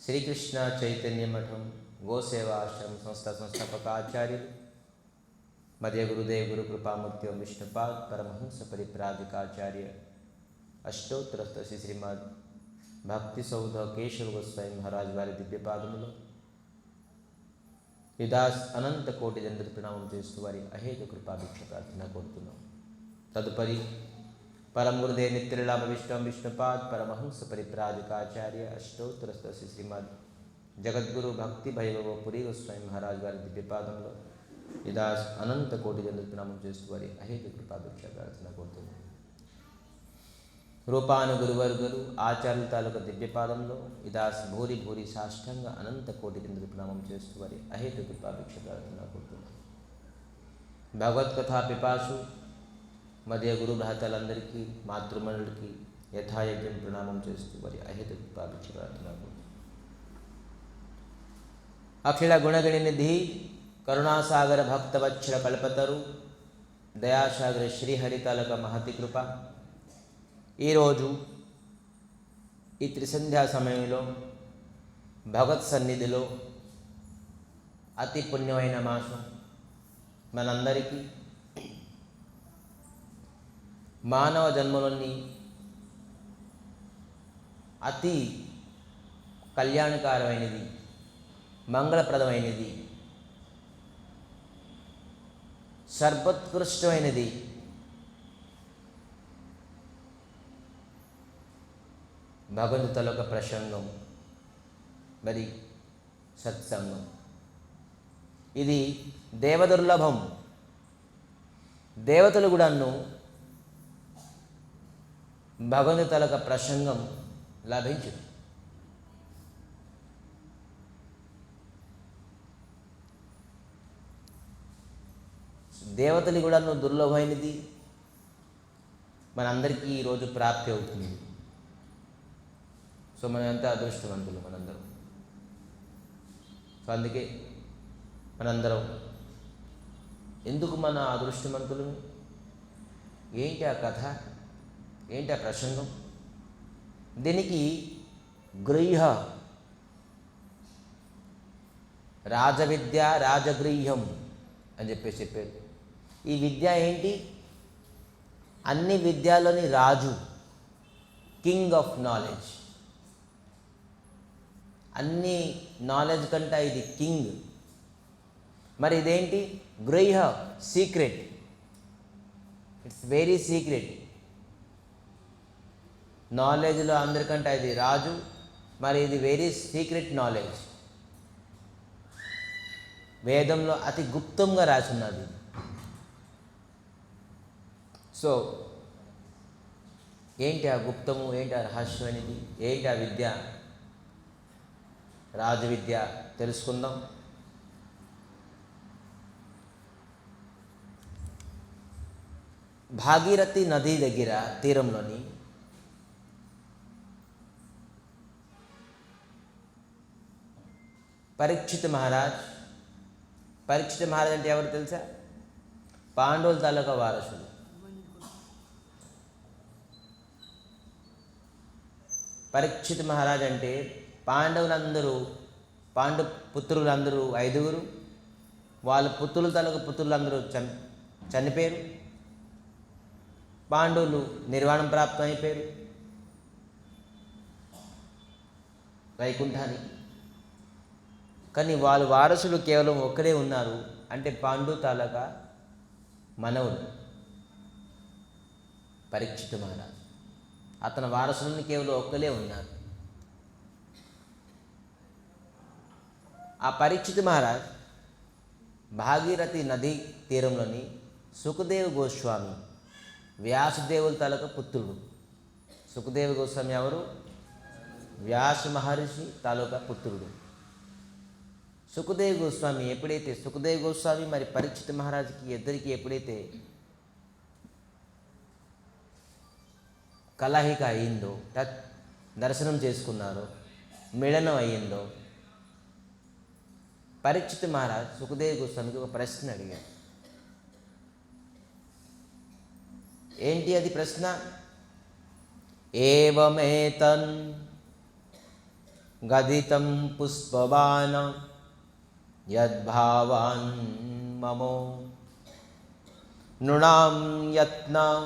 శ్రీకృష్ణ చైతన్య మఠం గోసేవాశ్రమ సంస్థాపకాచార్యులు మధ్య గురుదేవ్ గురు కృపామూర్తి విష్ణుపాద్ పరమహంస పరిప్రాజికాచార్య అష్టోత్తర శ్రీమద్ భక్తి సౌధ కేశవ గోస్వామి మహారాజ్ వారి దివ్యపాదములో విదాస్ అనంత కోటి జన్మత ప్రణామం చేస్తూ వారి అహేత కృపాభిక్ష ప్రార్థన కోరుతున్నాం. తదుపరి పరమ గురుదేవ్ నిత్యలాభ విష్ణుపాద్ పరమహంస పరిప్రాజికాచార్య అష్టోత్తర శ్రీమద్ జగద్గురు భక్తి భైరవ పురి గోస్వామి మహారాజ్ వారి దివ్యపాదంలో విదాస్ అనంత కోటి జన్మత ప్రణామం చేస్తూ వారి అహేత కృపాభిక్ష ప్రార్థన కోరుతున్నాం. రూపాను గురువర్గులు ఆచార్యుల తాలూకా దివ్యపాదంలో విదాస్ భూరి భూరి సాష్టంగ అనంత కోటి జన్మత ప్రణామం చేస్తూ వారి అహేత కృపాభిక్ష ప్రార్థన కోరుతున్నాం. భగవత్కథా పిపాసు మధ్య గురు భ్రాతలందరికీ మాతృమణులకి యథాయజ్ఞం ప్రణామం చేస్తూ వారి అహేత కృపాభిక్ష ప్రార్థన కోరుతున్నాం. అఖిల గుణగణి నిధి కరుణాసాగర భక్తవత్సల కల్పతరు దయాసాగర శ్రీహరి తాలూకా మహతి కృప ఈరోజు ఈ త్రిసంధ్యా సమయంలో భగవత్ సన్నిధిలో అతి పుణ్యమైన మాసం మనందరికీ మానవ జన్మలోని అతి కళ్యాణకారమైనది, మంగళప్రదమైనది, సర్వోత్కృష్టమైనది భగవంతుల యొక్క ప్రసంగం, మరి సత్సంగం. ఇది దేవదుర్లభం. దేవతలు కూడాను భగవంతుల యొక్క ప్రసంగం లభించదు. దేవతలు కూడాను దుర్లభమైనది మనందరికీ ఈరోజు ప్రాప్తి అవుతుంది. సో మనంతా అదృష్టవంతులు మనందరం. సో అందుకే మనందరం ఎందుకు మన అదృష్టవంతులు? ఏంటి ఆ కథ, ఏంటి ఆ ప్రసంగం? దీనికి గృహ రాజవిద్య రాజగృహ్యం అని చెప్పారు. ఈ విద్య ఏంటి? అన్ని విద్యలోని రాజు, కింగ్ ఆఫ్ నాలెడ్జ్. అన్ని నాలెడ్జ్ కంటే ఇది కింగ్. మరి ఇదేంటి? గృహ, సీక్రెట్. It's very secret. నాలెడ్జ్లో అందరికంటే ఇది రాజు, మరి ఇది వెరీ సీక్రెట్ నాలెడ్జ్. వేదంలో అతి గుప్తంగా రాసి ఉన్నది. సో ఏంటి ఆ గుప్తము, ఏంటి ఆ రహస్యమైనది, ఏంటి ఆ విద్య, రాజవిద్య తెలుసుకుందాం. భాగీరథి నది దగ్గర తీరంలోని పరీక్షిత్ మహారాజ్ అంటే ఎవరు తెలుసా? పాండవుల తాలూకా వారసుడు. పరీక్షిత్ మహారాజ్ అంటే పాండు పుత్రులందరూ 5, వాళ్ళ పుత్రుల తాలూకా పుత్రులందరూ చనిపోయారు. పాండవులు నిర్వాణం ప్రాప్తం అయిపోయారు వైకుంఠానికి. కానీ వాళ్ళ వారసులు కేవలం ఒక్కరే ఉన్నారు. అంటే పాండు తాలూకా మనవుడు పరీక్షిత్ మహారాజ్. అతని వారసులని కేవలం ఒక్కరే ఉన్నారు. ఆ పరీక్షిత్ మహారాజ్ భాగీరథి నది తీరంలోని సుఖదేవ్ గోస్వామి, వ్యాసదేవుల తాలూకా పుత్రుడు. సుఖదేవ్ గోస్వామి ఎవరు? వ్యాస మహర్షి తాలూకా పుత్రుడు. సుఖదేవ్ గోస్వామి మరి పరీక్షిత్ మహారాజుకి ఇద్దరికి ఎప్పుడైతే కలహిక అయిందో, దర్శనం చేసుకున్నారో, మిళనం అయ్యిందో, పరీక్షిత్ మహారాజ్ సుఖదేవ్ గోస్వామికి ఒక ప్రశ్న అడిగారు. ఏంటి అది ప్రశ్న? ఏవమేతన్ గదితం పుష్పబాణం యద్భావాన్ మమో నృణాం యత్నం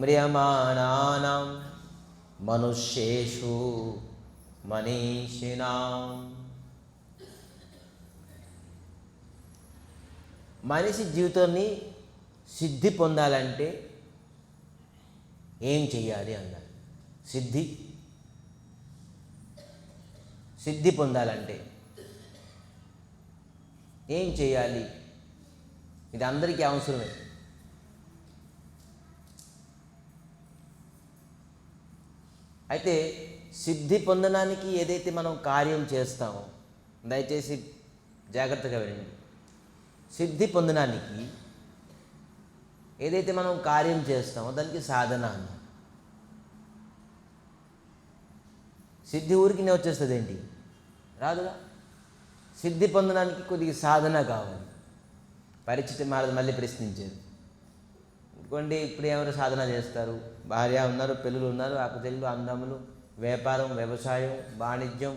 మ్రియమాణానాం మనుష్యేషు మనీషిణాం. మనిషి జీవితాన్ని సిద్ధి పొందాలంటే ఏం చెయ్యాలి అన్నారు. సిద్ధి పొందాలంటే ఏం చేయాలి? ఇది అందరికీ అవసరమే. అయితే సిద్ధి పొందడానికి ఏదైతే మనం కార్యం చేస్తామో, దయచేసి జాగ్రత్తగా వినండి. సిద్ధి పొందడానికి ఏదైతే మనం కార్యం చేస్తామో దానికి సాధన అన్న. సిద్ధి ఊరికినే వచ్చేస్తుంది ఏంటి? రాదుగా. సిద్ధి పొందడానికి కొద్దిగా సాధన కావాలి. పరిచిత మహారాజు మళ్ళీ ప్రశ్నించారు. ఎందుకంటే ఇప్పుడు ఎవరు సాధన చేస్తారు? భార్య ఉన్నారు, పిల్లలు ఉన్నారు, అక్కచెల్లెలు, అందములు, వ్యాపారం, వ్యవసాయం, వాణిజ్యం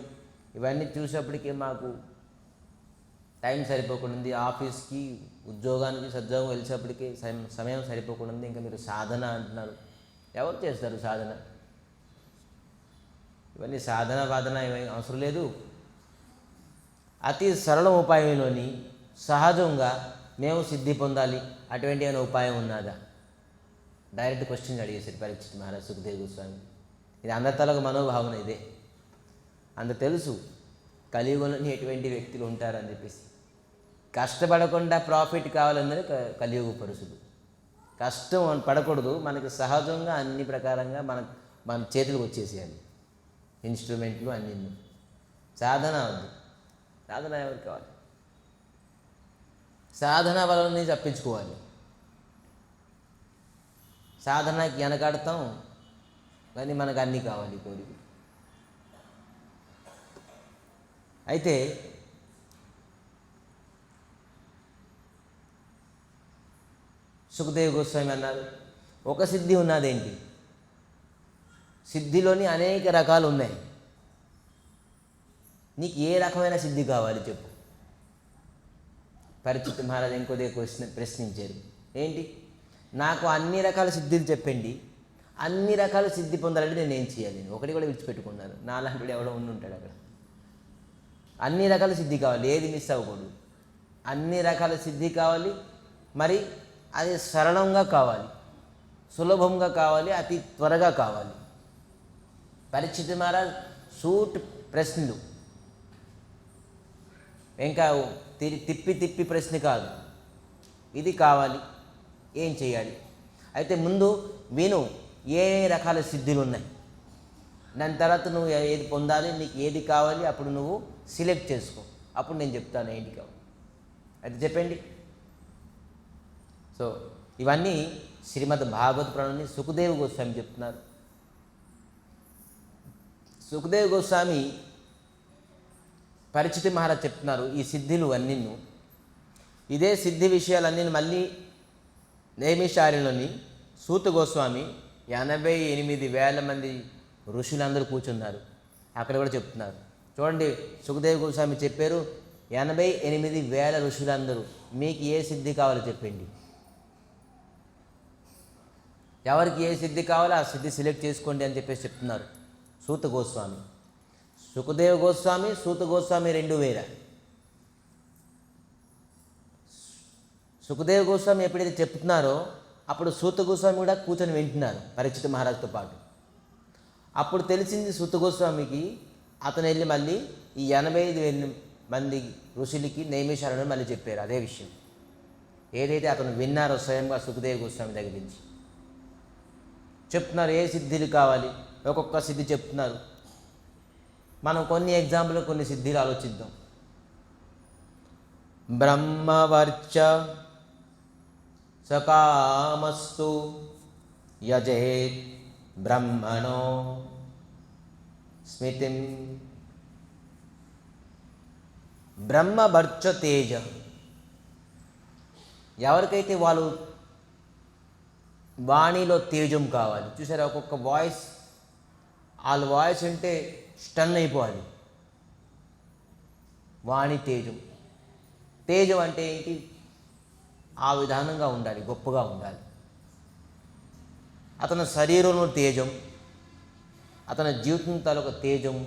ఇవన్నీ చూసేప్పటికీ మాకు టైం సరిపోకుండా ఉంది. ఆఫీస్కి, ఉద్యోగానికి, సద్యోగం వెళ్ళేటప్పటికీ సమయం సరిపోకుండా ఉంది. ఇంకా మీరు సాధన అంటున్నారు. ఎవరు చేస్తారు సాధన? ఇవన్నీ సాధన వాదన ఏమీ అవసరం లేదు. అతి సరళ ఉపాయంలోని సహజంగా మేము సిద్ధి పొందాలి అటువంటి ఏమైనా ఉపాయం ఉన్నదా? డైరెక్ట్ క్వశ్చన్ అడిగేసారు పరీక్షిత్ మహారాజ్ సుఖదేవ్ గోస్వామి. ఇది అందరి తలకు మనోభావన ఇదే. అంత తెలుసు కలియుగంలోని ఎటువంటి వ్యక్తులు ఉంటారని చెప్పేసి. కష్టపడకుండా ప్రాఫిట్ కావాలన్నది కలియుగ పరుషులు. కష్టం పడకూడదు, మనకి సహజంగా అన్ని ప్రకారంగా మన చేతులకు వచ్చేసేయాలి ఇన్స్ట్రుమెంట్లు అన్నీ. సాధన వద్దు. సాధన ఎవరికి కావాలి? సాధన వలన తప్పించుకోవాలి. సాధనకి వెనకాడతాం కానీ మనకు అన్నీ కావాలి కోరిక. అయితే సుఖదేవ్ గోస్వామి అన్నారు, ఒక సిద్ధి ఉన్నదేంటి? సిద్ధిలోని అనేక రకాలు ఉన్నాయి. నీకు ఏ రకమైన సిద్ధి కావాలి చెప్పు. పరిచిత్ మహారాజ్ ఇంకోదే ప్రశ్నించారు. ఏంటి? నాకు అన్ని రకాల సిద్ధులు చెప్పండి, అన్ని రకాల సిద్ధి పొందాలంటే నేను ఏం చేయాలి? ఒకటి కూడా విడిచిపెట్టుకున్నాను. నాలాంటి ఎవడో ఉంటాడు అక్కడ. అన్ని రకాల సిద్ధి కావాలి, ఏది మిస్ అవ్వకూడదు. అన్ని రకాల సిద్ధి కావాలి, మరి అది సరళంగా కావాలి, సులభంగా కావాలి, అతి త్వరగా కావాలి. పరిచిత్ మహారాజ్ సూట్ ప్రశ్నలు, ఇంకా తిప్పి ప్రశ్న కాదు. ఇది కావాలి, ఏం చేయాలి? అయితే ముందు విను ఏ రకాల సిద్ధులు ఉన్నాయి. దాని తర్వాత నువ్వు ఏది పొందాలి, నీకు ఏది కావాలి, అప్పుడు నువ్వు సెలెక్ట్ చేసుకో. అప్పుడు నేను చెప్తాను ఏంటి కావాలి. అయితే చెప్పండి. సో ఇవన్నీ శ్రీమద్ భాగవత పురాణాన్ని సుఖదేవ్ గోస్వామి చెప్తున్నారు. సుఖదేవ్ గోస్వామి పరిచిత్ మహారాజ్ చెప్తున్నారు ఈ సిద్ధులు అన్నీ. ఇదే సిద్ధి విషయాలన్నీ మళ్ళీ నైమిషారణ్యంలోని సూత గోస్వామి 88,000 మంది ఋషులందరూ కూర్చున్నారు. అక్కడ కూడా చెప్తున్నారు. చూడండి, సుఖదేవ్ గోస్వామి చెప్పారు 88,000 ఋషులందరూ మీకు ఏ సిద్ధి కావాలో చెప్పండి. ఎవరికి ఏ సిద్ధి కావాలో ఆ సిద్ధి సెలెక్ట్ చేసుకోండి అని చెప్పేసి చెప్తున్నారు సూత గోస్వామి. సుఖదేవ్ గోస్వామి, సూత గోస్వామి రెండు వేరే. సుఖదేవ్ గోస్వామి ఎప్పుడైతే చెప్తున్నారో అప్పుడు సూత గోస్వామి కూడా కూర్చొని వింటున్నారు పరిచిత్ మహారాజ్తో పాటు. అప్పుడు తెలిసింది సూత గోస్వామికి, అతను వెళ్ళి మళ్ళీ ఈ 85,000 మంది ఋషులకి నైమిషారణ్యం మళ్ళీ చెప్పారు అదే విషయం ఏదైతే అతను విన్నారో స్వయంగా సుఖదేవ్ గోస్వామి దగ్గర నుంచి. చెప్తున్నారు ఏ సిద్ధులు కావాలి, ఒక్కొక్క సిద్ధి చెప్తున్నారు. మనం కొన్ని ఎగ్జాంపుల్, కొన్ని సిద్ధులు ఆలోచిద్దాం. బ్రహ్మవర్చ సకామస్తు యజేత్ బ్రహ్మణో స్మితిం. బ్రహ్మవర్చ తేజ. ఎవరికైతే వాళ్ళు వాణిలో తేజం కావాలి, చూసారా ఒక్కొక్క వాయిస్, వాళ్ళ వాయిస్ అంటే స్టన్ అయిపోవాలి. వాణి తేజం. తేజం అంటే ఏంటి? ఆ విధానంగా ఉండాలి, గొప్పగా ఉండాలి. అతని శరీరంలో తేజం, అతని జీవితం తాలూకు తేజం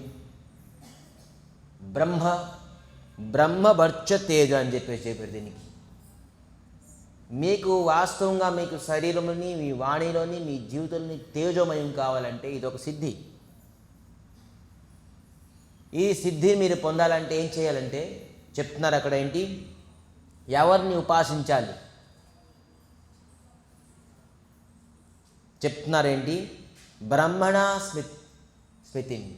బ్రహ్మవర్చ తేజ అని చెప్పారు దీనికి. మీకు వాస్తవంగా మీకు శరీరంలోని, మీ వాణిలోని, మీ జీవితంలోని తేజోమయం కావాలంటే ఇదొక సిద్ధి. ఈ సిద్ధి మీరు పొందాలంటే ఏం చేయాలంటే చెప్తున్నారు అక్కడ ఏంటి? ఎవరిని ఉపాసించాలి చెప్తున్నారేంటి? బ్రహ్మణా స్మృతిని.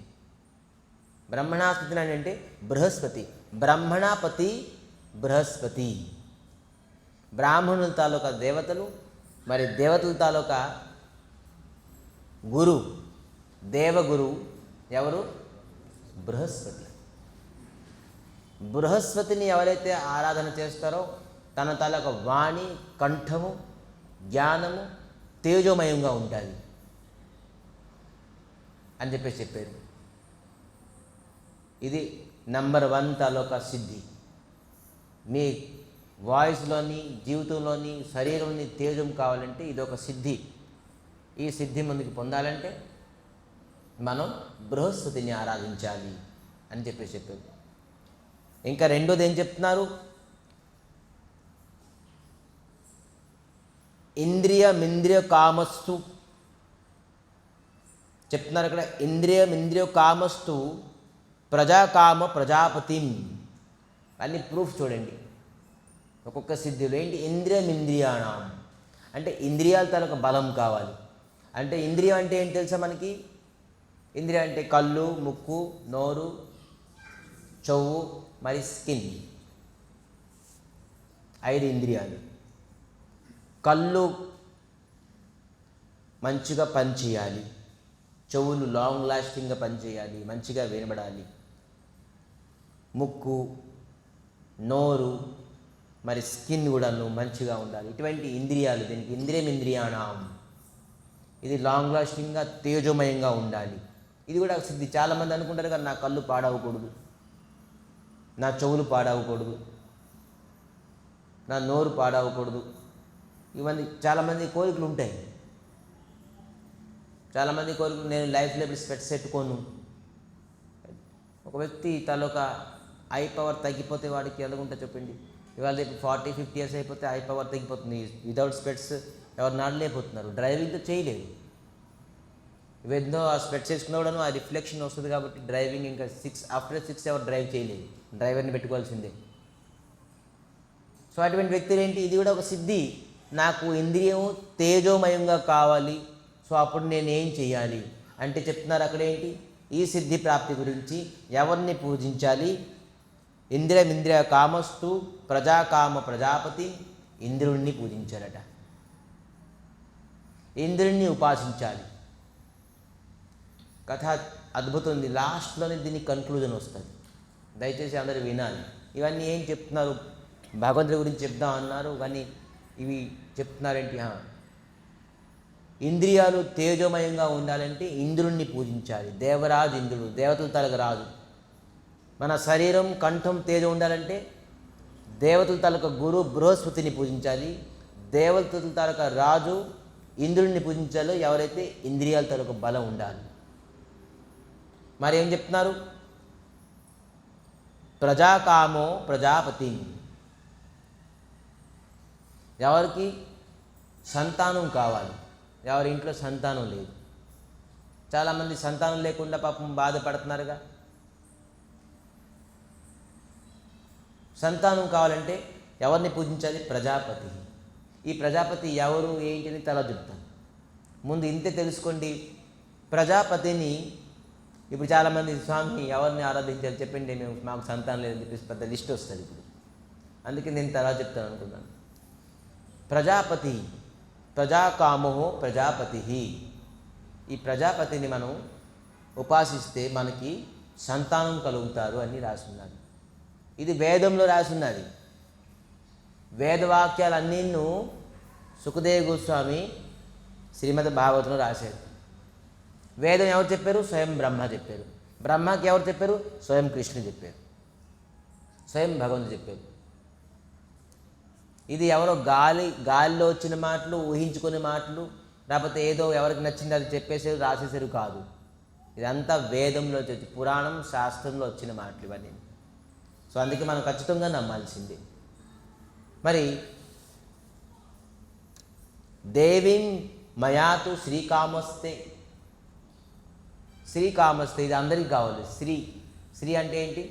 బ్రహ్మణా స్మృతిని అంటే బృహస్పతి, బ్రహ్మణాపతి బృహస్పతి. బ్రాహ్మణుల తాలూకా దేవతలు, మరి దేవతల తాలూకా గురు, దేవగురు ఎవరు? బృహస్పతి. బృహస్పతిని ఎవరైతే ఆరాధన చేస్తారో తన తాలూకా వాణి, కంఠము, జ్ఞానము తేజోమయంగా ఉంటుంది అని చెప్పారు. ఇది నంబర్ 1 తాలూకా సిద్ధి. మీ వాయిస్లోని, జీవితంలోని, శరీరంలోని తేజం కావాలంటే ఇదొక సిద్ధి. ఈ సిద్ధి ముందుకు పొందాలంటే మనం బృహస్పతిని ఆరాధించాలి అని చెప్పారు. ఇంకా రెండోది ఏం చెప్తున్నారు? ఇంద్రియ కామస్తు చెప్తున్నారు అక్కడ. ఇంద్రియ కామస్తు ప్రజాకామ ప్రజాపతిం అన్ని ప్రూఫ్ చూడండి ఒక్కొక్క సిద్ధిలో. ఏంటి? ఇంద్రియాణం అంటే ఇంద్రియాల తాలూకు బలం కావాలి. అంటే ఇంద్రియం అంటే ఏంటి తెలుసా మనకి? ఇంద్రియం అంటే కళ్ళు, ముక్కు, నోరు, చెవు, మరి స్కిన్. 5 ఇంద్రియాలు. కళ్ళు మంచిగా పనిచేయాలి, చెవులు లాంగ్ లాస్టింగ్గా పనిచేయాలి, మంచిగా వినబడాలి. ముక్కు, నోరు, మరి స్కిన్ కూడాను మంచిగా ఉండాలి. ఇటువంటి ఇంద్రియాలు, దీనికి ఇంద్రియాణం. ఇది లాంగ్ లాస్టింగ్గా తేజోమయంగా ఉండాలి. ఇది కూడా సిద్ధి. చాలామంది అనుకుంటారు కదా, నా కళ్ళు పాడవకూడదు, నా చెవులు పాడవకూడదు, నా నోరు పాడవకూడదు. ఇవన్నీ చాలామంది కోరికలు ఉంటాయి. చాలామంది కోరికలు. నేను లైఫ్లో ఇప్పుడు స్పెట్స్ పెట్టుకోను. ఒక వ్యక్తి తలొక ఐ పవర్ తగ్గిపోతే వాడికి ఎలాగుంటుంది చెప్పండి? ఇవాళ రేపు 40-50 ఇయర్స్ అయిపోతే ఐ పవర్ తగ్గిపోతుంది. వితౌట్ స్పెట్స్ ఎవరు నడలేకపోతున్నారు, డ్రైవింగ్తో చేయలేదు. ఇవేందో ఆ స్పెట్స్ వేసుకున్న కూడా ఆ రిఫ్లెక్షన్ వస్తుంది కాబట్టి డ్రైవింగ్ ఇంకా ఆఫ్టర్ 6 ఎవరు డ్రైవ్ చేయలేదు, డ్రైవర్ని పెట్టుకోవాల్సిందే. సో అటువంటి వ్యక్తులు ఏంటి? ఇది కూడా ఒక సిద్ధి. నాకు ఇంద్రియం తేజోమయంగా కావాలి, సో అప్పుడు నేను ఏం చేయాలి అంటే చెప్తున్నారు అక్కడ ఏంటి? ఈ సిద్ధి ప్రాప్తి గురించి ఎవరిని పూజించాలి? ఇంద్రియ కామస్తు ప్రజాకామ ప్రజాపతి. ఇంద్రుణ్ణి పూజించారట, ఇంద్రుణ్ణి ఉపాసించాలి. కథ అద్భుతం ఉంది. లాస్ట్లోనే దీనికి కన్క్లూజన్ వస్తుంది. దయచేసి అందరూ వినాలి. ఇవన్నీ ఏం చెప్తున్నారు? భగవంతుడి గురించి చెప్దాం అన్నారు కానీ ఇవి చెప్తున్నారేంటి? ఇంద్రియాలు తేజోమయంగా ఉండాలంటే ఇంద్రుణ్ణి పూజించాలి. దేవరాజు ఇంద్రుడు, దేవతల తలక రాజు. మన శరీరం, కంఠం తేజం ఉండాలంటే దేవతల తలక గురు బృహస్పతిని పూజించాలి. దేవతల తలక రాజు ఇంద్రుడిని పూజించాలో ఎవరైతే ఇంద్రియాల తలక బలం ఉండాలి. మరి ఏం చెప్తున్నారు? ప్రజాకామో ప్రజాపతి. ఎవరికి సంతానం కావాలి? ఎవరి ఇంట్లో సంతానం లేదు. చాలామంది సంతానం లేకుండా పాపం బాధపడుతున్నారుగా. సంతానం కావాలంటే ఎవరిని పూజించాలి? ప్రజాపతి. ఈ ప్రజాపతి ఎవరు ఏంటిని తర్వాత చెప్తాను. ముందు ఇంతే తెలుసుకోండి. ప్రజాపతిని ఇప్పుడు చాలామంది స్వామి ఎవరిని ఆరాధించాలి చెప్పండి, మాకు సంతానం లేదని చెప్పేసి పెద్ద లిస్ట్ వస్తుంది ఇప్పుడు. అందుకే నేను తర్వాత చెప్తాను అనుకున్నాను. ప్రజాపతి, ప్రజాకామో ప్రజాపతి. ఈ ప్రజాపతిని మనం ఉపాసిస్తే మనకి సంతానం కలుగుతారు అని రాసున్నది. ఇది వేదంలో రాసున్నది. వేదవాక్యాలన్నీ సుఖదేవ గోస్వామి శ్రీమద్ భాగవతంలో రాశారు. వేదం ఎవరు చెప్పారు? స్వయం బ్రహ్మ చెప్పారు. బ్రహ్మకి ఎవరు చెప్పారు? స్వయం కృష్ణుడు చెప్పారు, స్వయం భగవంతుడు చెప్పారు. ఇది ఎవరో గాలిలో వచ్చిన మాటలు, ఊహించుకునే మాటలు, లేకపోతే ఏదో ఎవరికి నచ్చింది అది చెప్పేసారు, రాసేసారు కాదు. ఇదంతా వేదంలో వచ్చి పురాణం శాస్త్రంలో వచ్చిన మాటలు ఇవన్నీ. సో అందుకే మనం ఖచ్చితంగా నమ్మాల్సిందే. మరి దేవీం మయాతు శ్రీకామస్తే, శ్రీకామస్తే ఇది అందరికీ కావాలి. శ్రీ అంటే ఏంటి?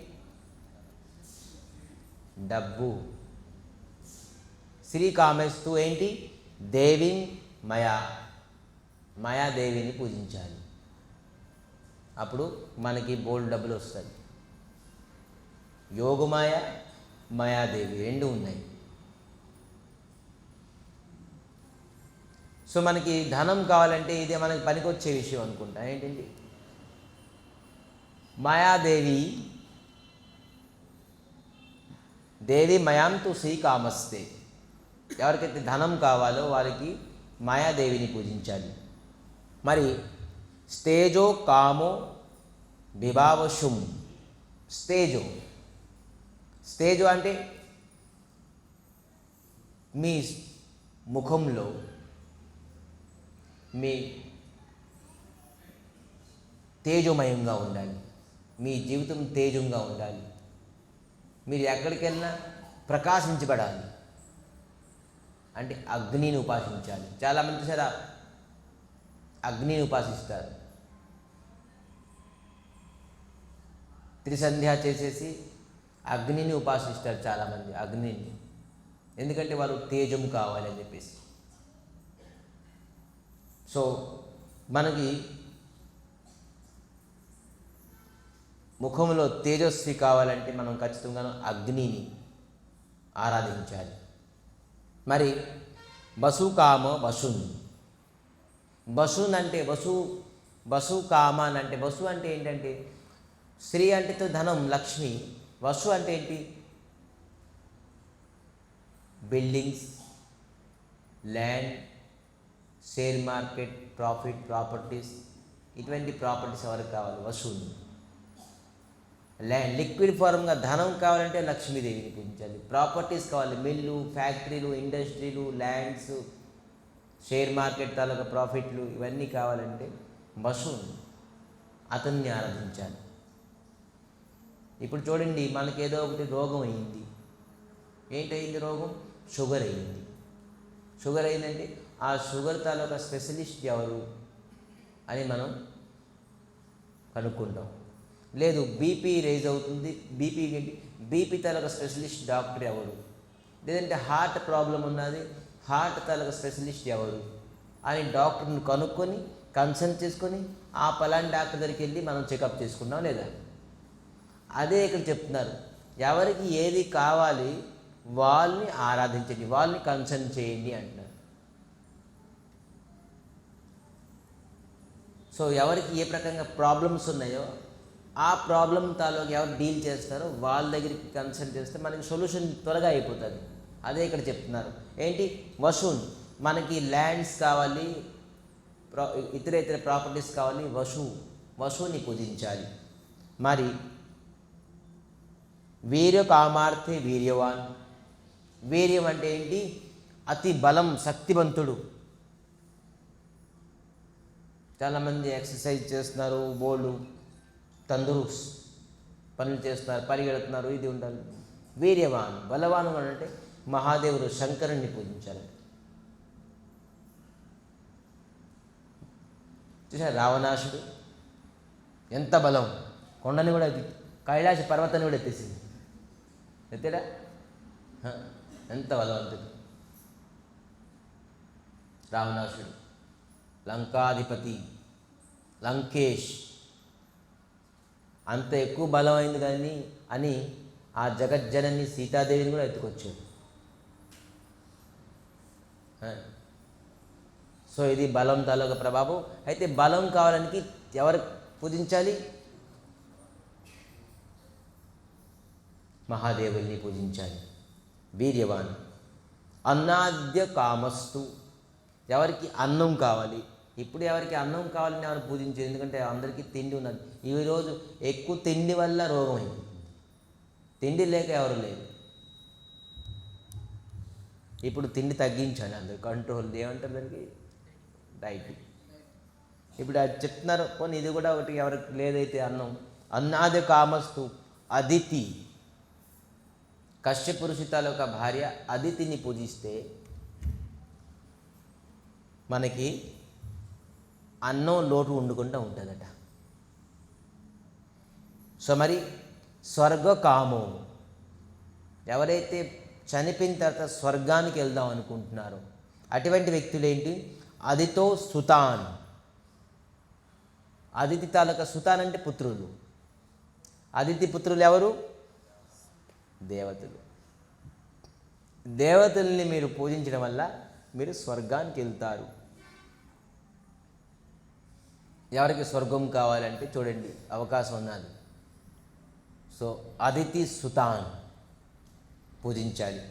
డబ్బు. శ్రీకామస్తు ఏంటి? దేవీం మాయాదేవిని పూజించాలి. అప్పుడు మనకి బోల్డ్ డబ్బులు వస్తాయి. యోగమాయ, మాయాదేవి రెండు ఉన్నాయి. సో మనకి ధనం కావాలంటే ఇది మనకి పనికొచ్చే విషయం అనుకుంటా. ఏంటండి? మాయాదేవి దేవి మయాంతు శ్రీకామస్తే, ఎవరికైతే ధనం కావాలో వారికి మాయాదేవిని పూజించాలి. మరి స్తేజో కామో విభావశుం. స్తేజో అంటే మీ ముఖంలో, మీ తేజోమయంగా ఉండాలి, మీ జీవితం తేజంగా ఉండాలి, మీరు ఎక్కడికి వెళ్ళినా ప్రకాశించబడాలి. అంటే అగ్నిని ఉపాసించాలి. చాలామంది సరే అగ్నిని ఉపాసిస్తారు. త్రిసంధ్య చేసేసి అగ్నిని ఉపాసిస్తారు చాలామంది, అగ్నిని. ఎందుకంటే వాళ్ళు తేజం కావాలి అని చెప్పేసి. సో మనకి ముఖంలో తేజస్వి కావాలంటే మనం ఖచ్చితంగా అగ్నిని ఆరాధించాలి. మరి వసుకామ వసున్. వసున్ అంటే వసు కామాన్ అంటే, వసు అంటే ఏంటంటే శ్రీ అంటే ధనం, లక్ష్మి. వసు అంటే ఏంటి? Buildings, land, share market, properties, ఇటువంటి ప్రాపర్టీస్ ఎవరికి కావాలి? వసుని. ల్యాండ్ లిక్విడ్ ఫార్మ్గా ధనం కావాలంటే లక్ష్మీదేవిని పూజించాలి. ప్రాపర్టీస్ కావాలి, మిల్లు, ఫ్యాక్టరీలు, ఇండస్ట్రీలు, ల్యాండ్స్, షేర్ మార్కెట్ తాలూకా ప్రాఫిట్లు, ఇవన్నీ కావాలంటే వసుని, అతన్ని ఆరాధించాలి. ఇప్పుడు చూడండి, మనకేదో ఒకటి రోగం అయింది. ఏంటయింది రోగం? షుగర్ అయింది. షుగర్ అయిందంటే ఆ షుగర్ తాలూకా స్పెషలిస్ట్ ఎవరు అని మనం కనుక్కుంటాం. లేదు బీపీ రైజ్ అవుతుంది, బీపీ తాలూకా స్పెషలిస్ట్ డాక్టర్ ఎవరు? లేదంటే హార్ట్ ప్రాబ్లం ఉన్నది, హార్ట్ తాలూకా స్పెషలిస్ట్ ఎవరు అని డాక్టర్ని కనుక్కొని కన్సల్ట్ చేసుకొని ఆ పలానా డాక్టర్ దగ్గరికి వెళ్ళి మనం చెకప్ చేసుకుంటాం లేదా? అదే ఇక్కడ చెప్తున్నారు, ఎవరికి ఏది కావాలి వాళ్ళని ఆరాధించండి, వాళ్ళని కన్సల్ట్ చేయండి అంటున్నారు. సో ఎవరికి ఏ ప్రకారంగా ప్రాబ్లమ్స్ ఉన్నాయో ఆ ప్రాబ్లం తాలూకు ఎవరు డీల్ చేస్తారో వాళ్ళ దగ్గరికి కన్సల్ట్ చేస్తే మనకి సొల్యూషన్ త్వరగా అయిపోతుంది. అదే ఇక్కడ చెప్తున్నారు. ఏంటి? వసూన్. మనకి ల్యాండ్స్ కావాలి, ఇతర ప్రాపర్టీస్ కావాలి, వసుని పూజించాలి. మరి వీర్య కామార్థే వీర్యవాన్. వీర్యం అంటే ఏంటి? అతి బలం, శక్తివంతుడు. చాలామంది ఎక్సర్సైజ్ చేస్తున్నారు, బోళ్ళు తందూరుస్ పనులు చేస్తున్నారు, పరిగెడుతున్నారు, ఇది ఉండాలి. వీర్యవాన్, బలవాను అంటే మహాదేవుడు శంకరుణ్ణి పూజించాలి. చూసారు రావణాసుడు ఎంత బలం, కొండని కూడా కైలాస పర్వతాన్ని కూడా ఎత్తేసింది. ఎత్తేడా? ఎంత బలవంతుడు రావణాసుడు. లంకాధిపతి, లంకేష్ అంత ఎక్కువ బలమైంది కానీ అని ఆ జగజ్జనని సీతాదేవిని కూడా ఎత్తుకొచ్చాడు. సో ఇది బలం తాలూకా ప్రభావం. అయితే బలం కావాలని ఎవరు పూజించాలి? మహాదేవుల్ని పూజించాలి. వీర్యవాన్. అన్నాద్య కామస్తు. ఎవరికి అన్నం కావాలి, ఇప్పుడు ఎవరికి అన్నం కావాలని ఎవరు పూజించారు, ఎందుకంటే అందరికీ తిండి ఉన్నది. ఈరోజు ఎక్కువ తిండి వల్ల రోగం అయింది, తిండి లేక ఎవరు లేరు. ఇప్పుడు తిండి తగ్గించాలి, అందరు కంట్రోల్ ఏమంటారు దానికి, డైట్. ఇప్పుడు అది చెప్తున్నారు. పోనీ ఇది కూడా ఒకటి, ఎవరికి లేదైతే అన్నం, అన్నాది కామస్తు అదితి, కశ్యప ఋషి తాలూకా భార్య అదితిని పూజిస్తే మనకి అన్నం లోటు వండుకుంటూ ఉంటుందట. సో మరి స్వర్గకామం, ఎవరైతే చనిపోయిన తర్వాత స్వర్గానికి వెళ్దాం అనుకుంటున్నారో అటువంటి వ్యక్తులు ఏంటి, అదితో సుతాన్, అదితి తాలూకా సుతాన్ అంటే పుత్రులు. అదితి పుత్రులు ఎవరు, దేవతలు. దేవతల్ని మీరు పూజించడం వల్ల మీరు స్వర్గానికి వెళ్తారు. ఎవరికి స్వర్గం కావాలంటే చూడండి, అవకాశం ఉన్నది. సో అదితి సుతాన్ పూజించాలి.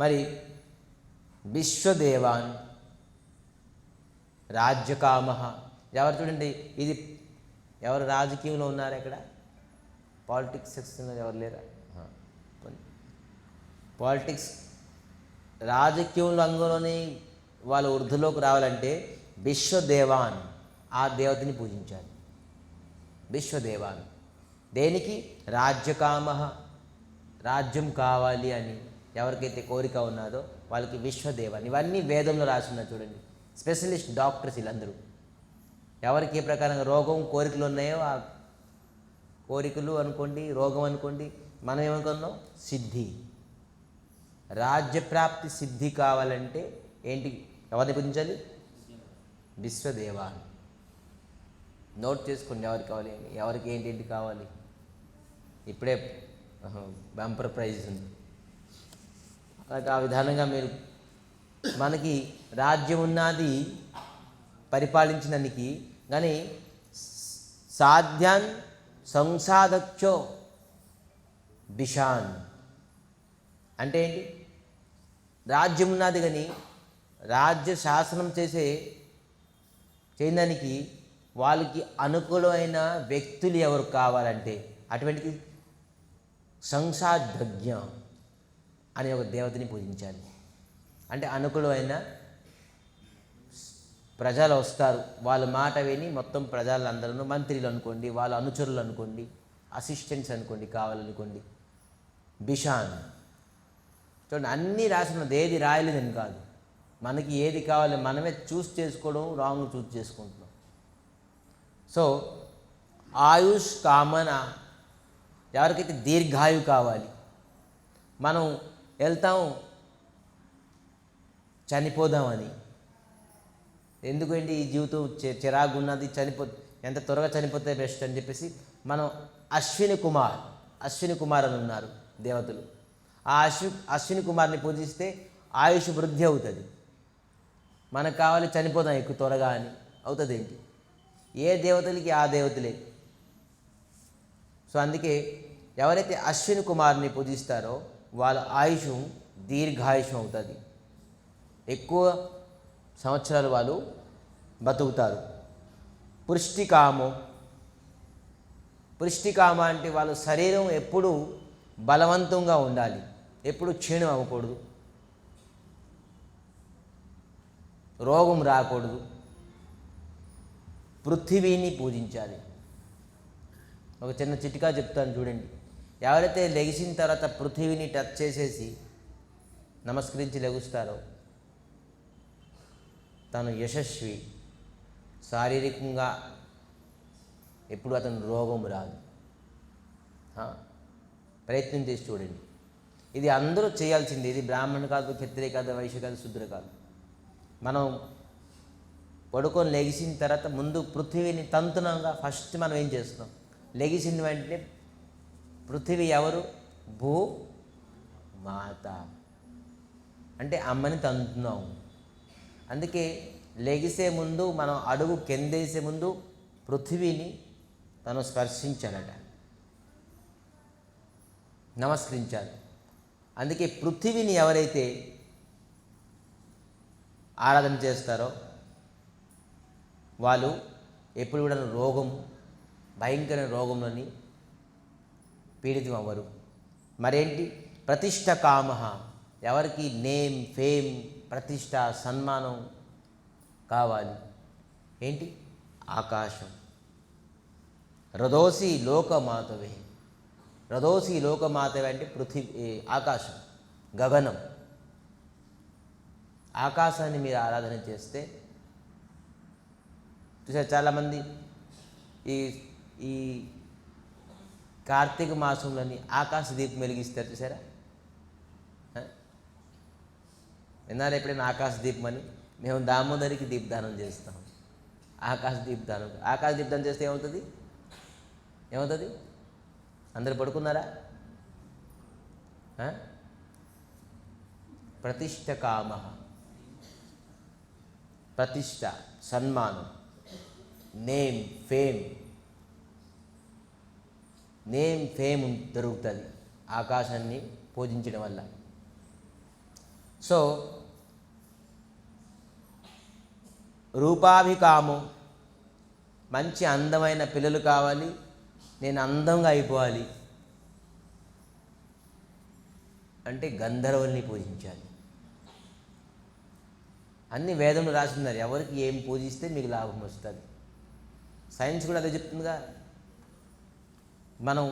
మరి విశ్వదేవాన్, రాజ్యకామ, ఎవరు చూడండి, ఇది ఎవరు రాజకీయంలో ఉన్నారు, ఎక్కడ పాలిటిక్స్ సెక్షన్లో ఎవరు లేరా, పాలిటిక్స్ రాజకీయంలో రంగంలోని వాళ్ళ వృద్ధిలోకి రావాలంటే విశ్వదేవాన్, ఆ దేవతని పూజించాలి. విశ్వదేవాన్ దేనికి, రాజ్యకామ, రాజ్యం కావాలి అని ఎవరికైతే కోరిక ఉన్నదో వాళ్ళకి విశ్వదేవాన్. ఇవన్నీ వేదంలో రాసి ఉన్నాయి చూడండి. స్పెషలిస్ట్ డాక్టర్స్ వీళ్ళందరూ, ఎవరికి ఏ ప్రకారంగా రోగం కోరికలు ఉన్నాయో ఆ కోరికలు అనుకోండి, రోగం అనుకోండి, మనం ఏమనుకున్నాం, సిద్ధి, రాజ్యప్రాప్తి సిద్ధి కావాలంటే ఏంటి, ఎవరిని పూజించాలి, విశ్వదేవాన్. నోట్ చేసుకోండి ఎవరికి కావాలి, ఎవరికి ఏంటి కావాలి. ఇప్పుడే బంపర్ ప్రైజ్ ఉంది. అలాగే ఆ విధానంగా మీరు, మనకి రాజ్యం ఉన్నది పరిపాలించడానికి, కానీ సాధ్యాన్ సంసాదక్షో బిషాన్ అంటే ఏంటి, రాజ్యం ఉన్నది కానీ రాజ్య శాసనం చేయడానికి వాళ్ళకి అనుకూలమైన వ్యక్తులు ఎవరు కావాలంటే అటువంటి సంసాదజ్ఞ అనే ఒక దేవతని పూజించాలి. అంటే అనుకూలమైన ప్రజలు వస్తారు, వాళ్ళ మాట విని మొత్తం ప్రజలందరూ, మంత్రులు అనుకోండి, వాళ్ళ అనుచరులు అనుకోండి, అసిస్టెంట్స్ అనుకోండి, కావాలనుకోండి. బిషాన్ చూడండి, అన్నీ రాసినది, ఏది రాయలేదని కాదు. మనకి ఏది కావాలి మనమే చూస్ చేసుకోవడం, రాంగ్ చూస్ చేసుకుంటున్నాం. సో ఆయుష్ కామన, ఎవరికైతే దీర్ఘాయు కావాలి, మనం వెళ్తాం చనిపోదామని, ఎందుకంటే ఈ జీవితం చిరాకు ఉన్నది, ఎంత త్వరగా చనిపోతే బెస్ట్ అని చెప్పేసి మనం అశ్విని కుమార్ అని ఉన్నారు దేవతలు. ఆ అశ్విని కుమార్ని పూజిస్తే ఆయుష్ వృద్ధి అవుతుంది. మనకు కావాలి చనిపోదాం ఎక్కువ త్వరగా అని, అవుతుంది ఏంటి, ఏ దేవతలకి ఆ దేవతలే. సో అందుకే ఎవరైతే అశ్విని కుమార్ని పూజిస్తారో వాళ్ళ ఆయుష్ దీర్ఘాయుషం అవుతుంది, ఎక్కువ సంవత్సరాలు వాళ్ళు బతుకుతారు. పుష్టికామ అంటే వాళ్ళ శరీరం ఎప్పుడు బలవంతంగా ఉండాలి, ఎప్పుడు క్షీణం అవ్వకూడదు, రోగం రాకూడదు. పృథివీని పూజించాలి. ఒక చిన్న చిట్కా చెప్తాను చూడండి. ఎవరైతే లెగిసిన తర్వాత పృథివీని టచ్ చేసేసి నమస్కరించి లెగుస్తారో తను యశస్వి, శారీరకంగా ఎప్పుడు అతను రోగం రాదు. ప్రయత్నం చేసి చూడండి. ఇది అందరూ చేయాల్సింది. ఇది బ్రాహ్మణ కాదు, క్షత్రియ కాదు, వైశ్య కాదు, శూద్ర కాదు. మనం పడుకొని లెగిసిన తర్వాత ముందు పృథివీని తంతునంగా ఫస్ట్ మనం ఏం చేస్తున్నాం, లెగిసిన వెంటనే పృథివీ ఎవరు, భూ మాత అంటే అమ్మని తంతున్నాం. అందుకే లెగిసే ముందు మనం అడుగు కిందేసే ముందు పృథివీని తను స్పర్శించాలట, నమస్కరించాలి. అందుకే పృథివీని ఎవరైతే ఆరాధన చేస్తారో వాళ్ళు ఎప్పుడు కూడా భయంకర రోగంలోని పీడితం అవ్వరు. మరేంటి? ప్రతిష్ట కామ, ఎవరికి నేమ్, ఫేమ్, ప్రతిష్ట, సన్మానం కావాలి. ఏంటి? ఆకాశం. రథోసి లోకమాతవే. రథోసి లోకమాతవే అంటే ఆకాశం, గగనం. ఆకాశాన్ని మీరు ఆరాధన చేస్తే చూసారు చాలామంది ఈ ఈ కార్తీక మాసంలోని ఆకాశ దీపం వెలిగిస్తారు, చూసారా? విన్నారా ఎప్పుడైనా ఆకాశ దీపం అని? మేము దామోదరికి దీపదానం చేస్తాం. ఆకాశ దీపదానం చేస్తే ఏమవుతుంది? అందరు పడుకున్నారా? ప్రతిష్ట కామ, ప్రతిష్ట, సన్మానం, నేమ్, ఫేమ్ దొరుకుతుంది ఆకాశాన్ని పూజించడం వల్ల. సో రూపాభికామం, మంచి అందమైన పిల్లలు కావాలి, నేను అందంగా అయిపోవాలి అంటే గంధర్వుల్ని పూజించాలి. అన్ని వేదంలో రాస్తున్నారు, ఎవరికి ఏం పూజిస్తే మీకు లాభం వస్తుంది. సైన్స్ కూడా అదే చెప్తుందిగా. మనం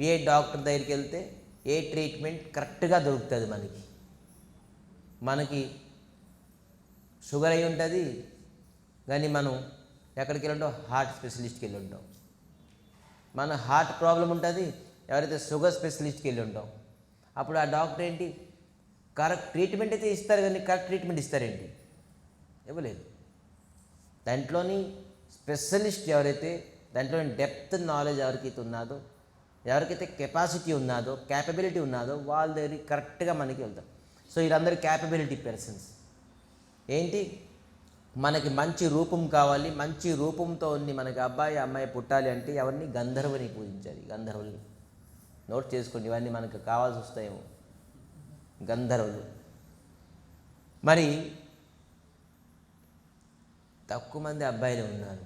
ఏ డాక్టర్ దగ్గరికి వెళ్తే ఏ ట్రీట్మెంట్ కరెక్ట్గా దొరుకుతుంది. మనకి షుగర్ అయి ఉంటుంది, కానీ మనం ఎక్కడికి వెళ్ళి ఉంటాం? హార్ట్ స్పెషలిస్ట్కి వెళ్ళి ఉంటాం. మన హార్ట్ ప్రాబ్లం ఉంటుంది, ఎవరైతే షుగర్ స్పెషలిస్ట్కి వెళ్ళి ఉంటాం. అప్పుడు ఆ డాక్టర్ ఏంటి? కరెక్ట్ ట్రీట్మెంట్ అయితే ఇస్తారు, కానీ కరెక్ట్ ట్రీట్మెంట్ ఇస్తారేంటి? ఇవ్వలేదు. దాంట్లోని స్పెషలిస్ట్ ఎవరైతే, దాంట్లోని డెప్త్ నాలెడ్జ్ ఎవరికైతే ఉన్నదో, ఎవరికైతే కెపాసిటీ ఉన్నదో, క్యాపబిలిటీ ఉన్నదో, వాళ్ళ దగ్గర కరెక్ట్గా మనకి వెళ్తాం. సో వీళ్ళందరూ క్యాపబిలిటీ పర్సన్స్. ఏంటి? మనకి మంచి రూపం కావాలి, మంచి రూపంతో మనకి అబ్బాయి అమ్మాయి పుట్టాలి అంటే ఎవరిని? గంధర్వుని పూజించాలి. గంధర్వుల్ని నోట్ చేసుకోండి, ఇవన్నీ మనకు కావాల్సి వస్తాయేమో. గంధర్వులు. మరి తక్కువ మంది అబ్బాయిలు ఉన్నారు.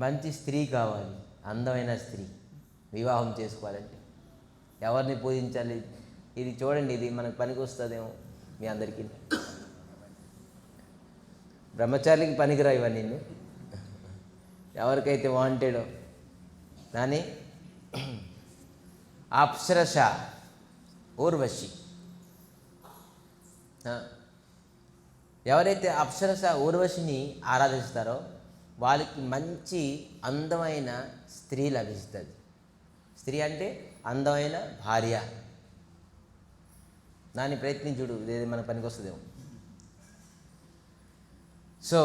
మంచి స్త్రీ కావాలి, అందమైన స్త్రీ వివాహం చేసుకోవాలంటే ఎవరిని పూజించాలి? ఇది చూడండి, ఇది మనకు పనికి వస్తుందేమో మీ అందరికీ. బ్రహ్మచారికి పనికిరా ఇవన్నీ. ఎవరికైతే వాంటెడో కానీ అప్సరస ఊర్వశి, ఎవరైతే అప్సరస ఊర్వశిని ఆరాధిస్తారో వాళ్ళకి మంచి అందమైన స్త్రీ లభిస్తుంది. స్త్రీ అంటే అందమైన భార్య. దాన్ని ప్రయత్నించుడు, ఇదేది మన పనికి వస్తుందేమో. సో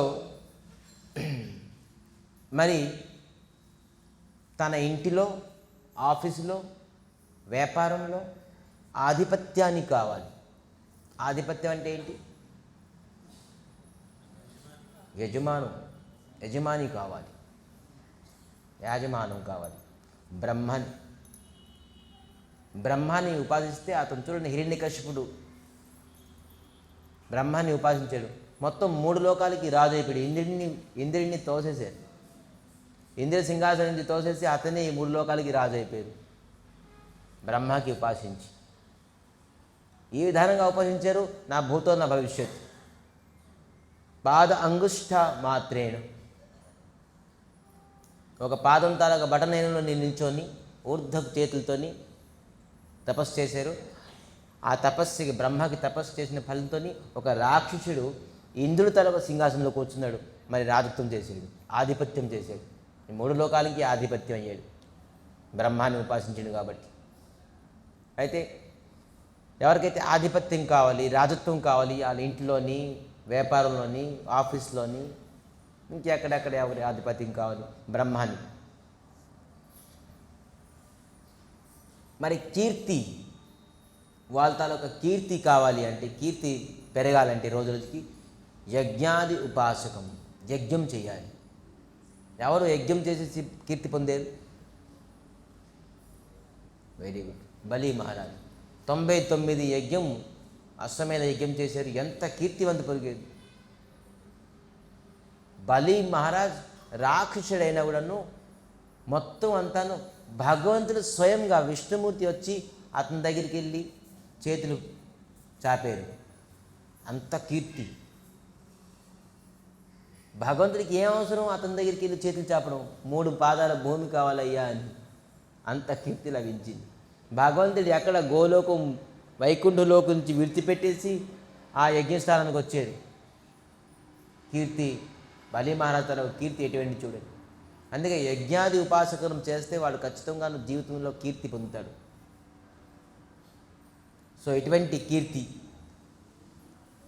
మరి తన ఇంటిలో, ఆఫీసులో, వ్యాపారంలో ఆధిపత్యాన్ని కావాలి. ఆధిపత్యం అంటే ఏంటి? యజమాని కావాలి, యాజమానం కావాలి. బ్రహ్మాన్ని ఉపాసిస్తే అతను చూడండి, హిరణ్యకశిపుడు బ్రహ్మాన్ని ఉపాసించాడు. మొత్తం 3 లోకాలకి రాజు అయిపోయాడు. ఇంద్రుడిని తోసేశారు. ఇంద్ర సింహాసనం నుంచి తోసేసి అతనే ఈ 3 లోకాలకి రాజు అయిపోయారు బ్రహ్మకి ఉపాసించి. ఈ విధానంగా ఉపాసించారు. నా భూతో నా భవిష్యత్ పాద అంగుష్ట మాత్రేను, ఒక పాదం తాలూక బటనైనంలో నిల్చొని ఊర్ధ్వ చేతులతోని తపస్సు చేశారు. ఆ తపస్సుకి, బ్రహ్మకి తపస్సు చేసిన ఫలంతో ఒక రాక్షసుడు ఇంద్రుడి తాలూక సింహాసనంలో కూర్చున్నాడు. మరి రాజత్వం చేశాడు, ఆధిపత్యం చేశాడు. 3 లోకాలకి ఆధిపత్యం అయ్యాడు బ్రహ్మాన్ని ఉపాసించాడు కాబట్టి. అయితే ఎవరికైతే ఆధిపత్యం కావాలి, రాజత్వం కావాలి, వాళ్ళ ఇంట్లోని, వ్యాపారంలోని, ఆఫీస్లోని, ఇంకెక్కడెక్కడ ఎవరి ఆధిపత్యం కావాలి? బ్రహ్మాన్ని. మరి కీర్తి, వాళ్ళ తాలూకా కీర్తి కావాలి అంటే, కీర్తి పెరగాలంటే రోజు రోజుకి యజ్ఞాది ఉపాసకం, యజ్ఞం చేయాలి. ఎవరు యజ్ఞం చేసేసి కీర్తి పొందేరు? వెరీ గుడ్, బలి మహారాజు 99 యజ్ఞం, అశ్వమేధ యజ్ఞం చేశారు. ఎంత కీర్తివంత పొరిగేది. బలి మహారాజ్ రాక్షసుడైన కూడాను మొత్తం అంతాను భగవంతుడు స్వయంగా విష్ణుమూర్తి వచ్చి అతని దగ్గరికి వెళ్ళి చేతులు చాపారు. అంత కీర్తి. భగవంతుడికి ఏం అవసరం అతని దగ్గరికి వెళ్ళి చేతులు చాపడం? 3 పాదాల భూమి కావాలయ్యా అని అంత కీర్తి లభించింది. భగవంతుడు ఎక్కడ గోలోకం వైకుంఠలోకం నుంచి విడిచిపెట్టేసి ఆ యజ్ఞస్థానానికి వచ్చాడు. కీర్తి బలి మహారాజ్ తన కీర్తి ఎటువంటి చూడండి. అందుకే యజ్ఞాది ఉపాసకరం చేస్తే వాడు ఖచ్చితంగా జీవితంలో కీర్తి పొందుతాడు. సో ఇటువంటి కీర్తి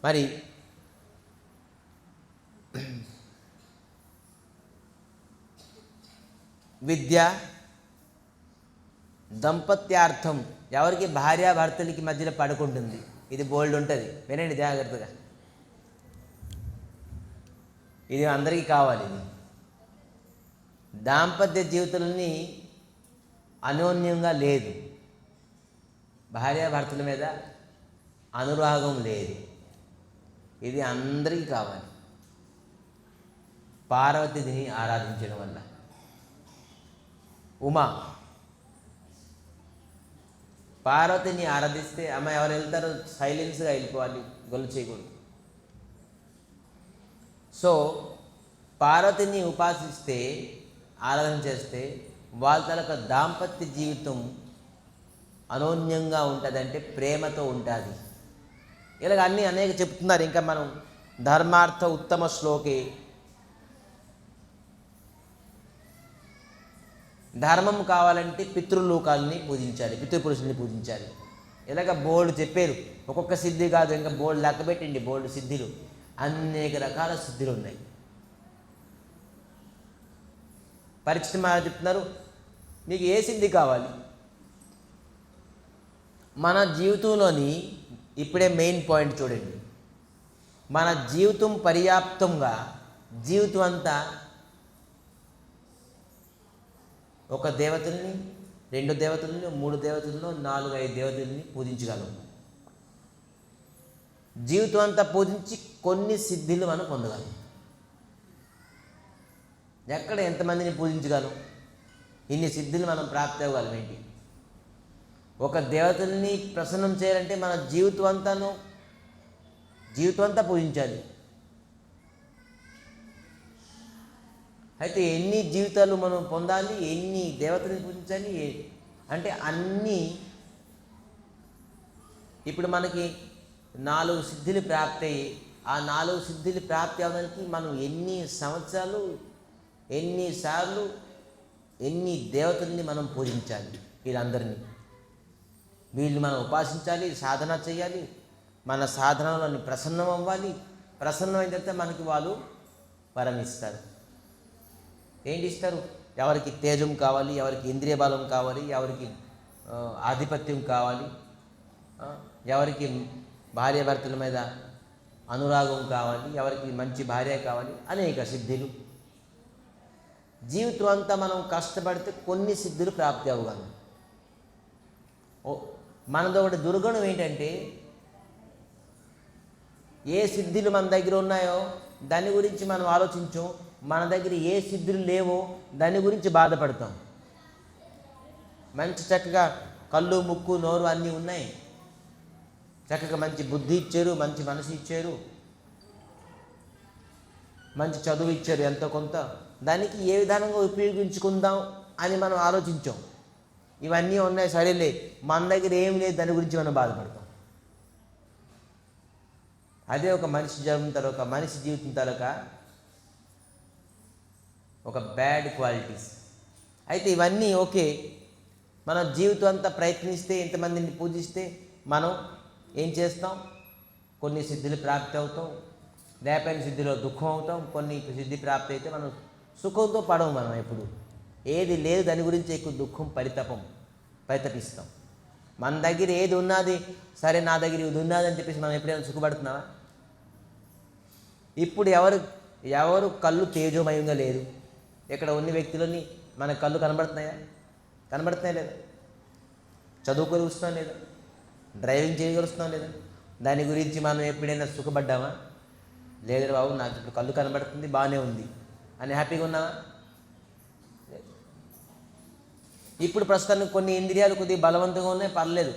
మరి విద్య దంపత్యార్థం ఎవరికి భార్యాభర్తలకి మధ్యలో పడుకుంటుంది. ఇది బోల్డ్ ఉంటుంది, వినండి జాగ్రత్తగా. ఇది అందరికీ కావాలి. ఇది దాంపత్య జీవితాలని అన్యోన్యంగా లేదు, భార్యాభర్తల మీద అనురాగం లేదు. ఇది అందరికీ కావాలి. పార్వతిని ఆరాధించడం వల్ల. ఉమా పార్వతిని ఆరాధిస్తే అమ్మ ఎవరు వెళ్తారో సైలెన్స్గా వెళ్ళిపోవాలి, గొల్లు చేయకూడదు. సో పార్వతిని ఉపాసిస్తే ఆరాధన చేస్తే వాళ్ళ తలక దాంపత్య జీవితం అనోన్యంగా ఉంటుందంటే ప్రేమతో ఉంటుంది. ఇలాగ అన్నీ అనేక చెప్తున్నారు. ఇంకా మనం ధర్మార్థ ఉత్తమ శ్లోకే ధర్మం కావాలంటే పితృలోకాలని పూజించాలి, పితృపురుషుల్ని పూజించాలి. ఇలాగ బోల్డ్ చెప్పారు. ఒక్కొక్క సిద్ధి కాదు, ఇంకా బోల్డ్ లెక్క పెట్టండి. బోల్డ్ సిద్ధిలు, అనేక రకాల సిద్ధిలు ఉన్నాయి. పరిచిత మహారాజ్ చెప్తున్నారు, మీకు ఏ సిద్ధి కావాలి? మన జీవితంలోని ఇప్పుడే మెయిన్ పాయింట్ చూడండి. మన జీవితం పర్యాప్తంగా జీవితం అంతా ఒక దేవతల్ని, 2 దేవతల్ని, 3 దేవతలను, 4, 5 దేవతల్ని పూజించగలం. జీవితం అంతా పూజించి కొన్ని సిద్ధిలు మనం పొందగలం. ఎక్కడ ఎంతమందిని పూజించగలం? ఇన్ని సిద్ధిలు మనం ప్రాప్తి అవ్వగలం. ఏంటి? ఒక దేవతల్ని ప్రసన్నం చేయాలంటే మన జీవితం అంతా పూజించాలి. అయితే ఎన్ని జీవితాలు మనం పొందాలి, ఎన్ని దేవతల్ని పూజించాలి అంటే అన్నీ. ఇప్పుడు మనకి 4 సిద్ధిలు ప్రాప్తి అయ్యి ఆ 4 సిద్ధిలు ప్రాప్తి అవ్వడానికి మనం ఎన్ని సంవత్సరాలు, ఎన్నిసార్లు, ఎన్ని దేవతల్ని మనం పూజించాలి. వీళ్ళందరినీ వీళ్ళు మనం ఉపాసించాలి, సాధన చేయాలి. మన సాధనలోని ప్రసన్నం అవ్వాలి. ప్రసన్నమైన తర్వాత మనకి వాళ్ళు వరమిస్తారు. ఏంటి ఇస్తారు? ఎవరికి తేజం కావాలి, ఎవరికి ఇంద్రియ బలం కావాలి, ఎవరికి ఆధిపత్యం కావాలి, ఎవరికి భార్యాభర్తల మీద అనురాగం కావాలి, ఎవరికి మంచి భార్య కావాలి, అనేక సిద్ధిలు. జీవితం అంతా మనం కష్టపడితే కొన్ని సిద్ధిలు ప్రాప్తి అవ్వగలం. మనది ఒకటి దుర్గుణం ఏంటంటే ఏ సిద్ధిలు మన దగ్గర ఉన్నాయో దాని గురించి మనం ఆలోచించం. మన దగ్గర ఏ సిద్ధులు లేవో దాని గురించి బాధపడతాం. మంచి చక్కగా కళ్ళు, ముక్కు, నోరు అన్నీ ఉన్నాయి. చక్కగా మంచి బుద్ధి ఇచ్చారు, మంచి మనసు ఇచ్చారు, మంచి చదువు ఇచ్చారు ఎంతో కొంత. దానికి ఏ విధానంగా ఉపయోగించుకుందాం అని మనం ఆలోచించాం. ఇవన్నీ ఉన్నాయి, సరేలే. మన దగ్గర ఏం లేదు, దాని గురించి మనం బాధపడతాం. అదే ఒక మనిషి జీవితం తరొక, ఒక మనిషి జీవితం తరొక ఒక బ్యాడ్ క్వాలిటీస్. అయితే ఇవన్నీ ఓకే. మన జీవితం అంతా ప్రయత్నిస్తే, ఇంతమందిని పూజిస్తే మనం ఏం చేస్తాం? కొన్ని సిద్ధిలు ప్రాప్తి అవుతాం, లేపైన సిద్ధిలో దుఃఖం అవుతాం. కొన్ని సిద్ధి ప్రాప్తి అయితే మనం సుఖంతో పడము. మనం ఎప్పుడు ఏది లేదు దాని గురించి ఎక్కువ దుఃఖం, పరితపిస్తాం. మన దగ్గర ఏది ఉన్నది, సరే నా దగ్గర ఇది ఉన్నది అని చెప్పేసి మనం ఎప్పుడైనా సుఖపడుతున్నావా? ఇప్పుడు ఎవరు కళ్ళు తేజోమయంగా లేదు. ఇక్కడ ఉన్న వ్యక్తులని మన కళ్ళు కనబడుతున్నాయా లేదా? చదువుకోగలుగుతున్నాం లేదా? డ్రైవింగ్ చేయగలుగుతున్నాం లేదా? దాని గురించి మనం ఎప్పుడైనా సుఖపడ్డామా? లేదు బాబు, నాకు ఇప్పుడు కళ్ళు కనబడుతుంది, బాగానే ఉంది అని హ్యాపీగా ఉన్నావా? ఇప్పుడు ప్రస్తుతానికి కొన్ని ఇంద్రియాలు కొద్దిగా బలవంతంగా ఉన్నాయి, పర్లేదు,